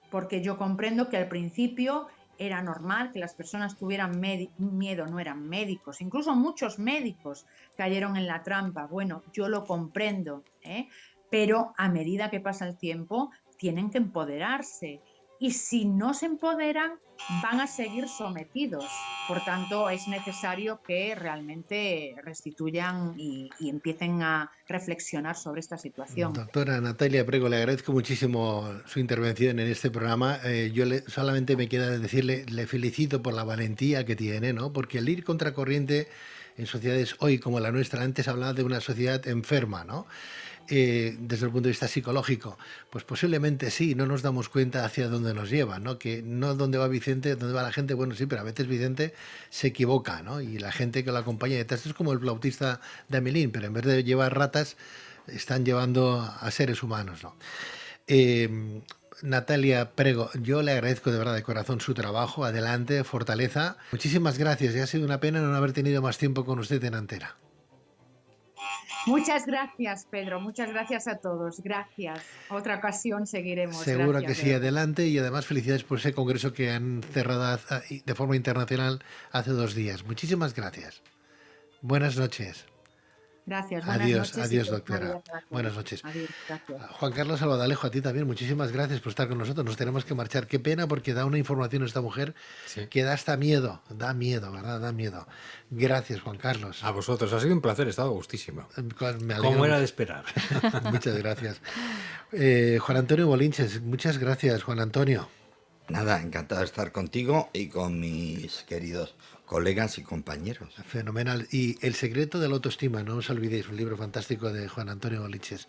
Porque yo comprendo que al principio era normal que las personas tuvieran miedo, no eran médicos, incluso muchos médicos cayeron en la trampa. Bueno, yo lo comprendo, pero a medida que pasa el tiempo tienen que empoderarse. Y si no se empoderan, van a seguir sometidos. Por tanto, es necesario que realmente restituyan y empiecen a reflexionar sobre esta situación. Doctora Natalia Prego, le agradezco muchísimo su intervención en este programa. Solamente me queda decirle, le felicito por la valentía que tiene, ¿no? Porque el ir contracorriente en sociedades hoy como la nuestra, antes hablaba de una sociedad enferma, ¿no? Desde el punto de vista psicológico, pues posiblemente sí, no nos damos cuenta hacia dónde nos lleva, ¿no? Que no dónde va Vicente, dónde va la gente, bueno, sí, pero a veces Vicente se equivoca, ¿no? Y la gente que lo acompaña detrás es como el flautista de Amelín, pero en vez de llevar ratas, están llevando a seres humanos, ¿no? Natalia Prego, yo le agradezco de verdad de corazón su trabajo, adelante, fortaleza. Muchísimas gracias, y ha sido una pena no haber tenido más tiempo con usted en antena. Muchas gracias, Pedro. Muchas gracias a todos. Gracias. Otra ocasión seguiremos. Seguro gracias, que sí, adelante, y además felicidades por ese congreso que han cerrado de forma internacional hace 2 días. Muchísimas gracias. Buenas noches. Gracias. Buenas Adiós, noches adiós, y doctora. gracias. Buenas noches. Adiós, gracias. Juan Carlos Albadalejo, a ti también, muchísimas gracias por estar con nosotros. Nos tenemos que marchar. Qué pena, porque da una información esta mujer que da hasta miedo. Da miedo, ¿verdad? Da miedo. Gracias, Juan Carlos. A vosotros, ha sido un placer, he estado gustísimo. Me Como era de esperar. Muchas gracias. Juan Antonio Bolinches, muchas gracias, Juan Antonio. Nada, encantado de estar contigo y con mis queridos colegas y compañeros. Fenomenal. Y El secreto de la autoestima, no os olvidéis, un libro fantástico de Juan Antonio Bolinches.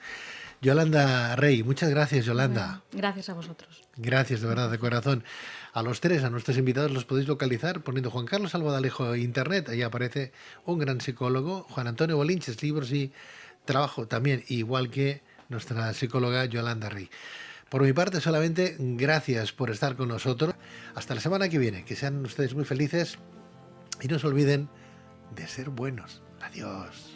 Yolanda Rey, muchas gracias, Yolanda. Gracias a vosotros. Gracias, de verdad, de corazón. A los tres, a nuestros invitados, los podéis localizar poniendo Juan Carlos Albadalejo Internet. Ahí aparece un gran psicólogo, Juan Antonio Bolinches, libros y trabajo también, igual que nuestra psicóloga Yolanda Rey. Por mi parte, solamente gracias por estar con nosotros. Hasta la semana que viene. Que sean ustedes muy felices y no se olviden de ser buenos. Adiós.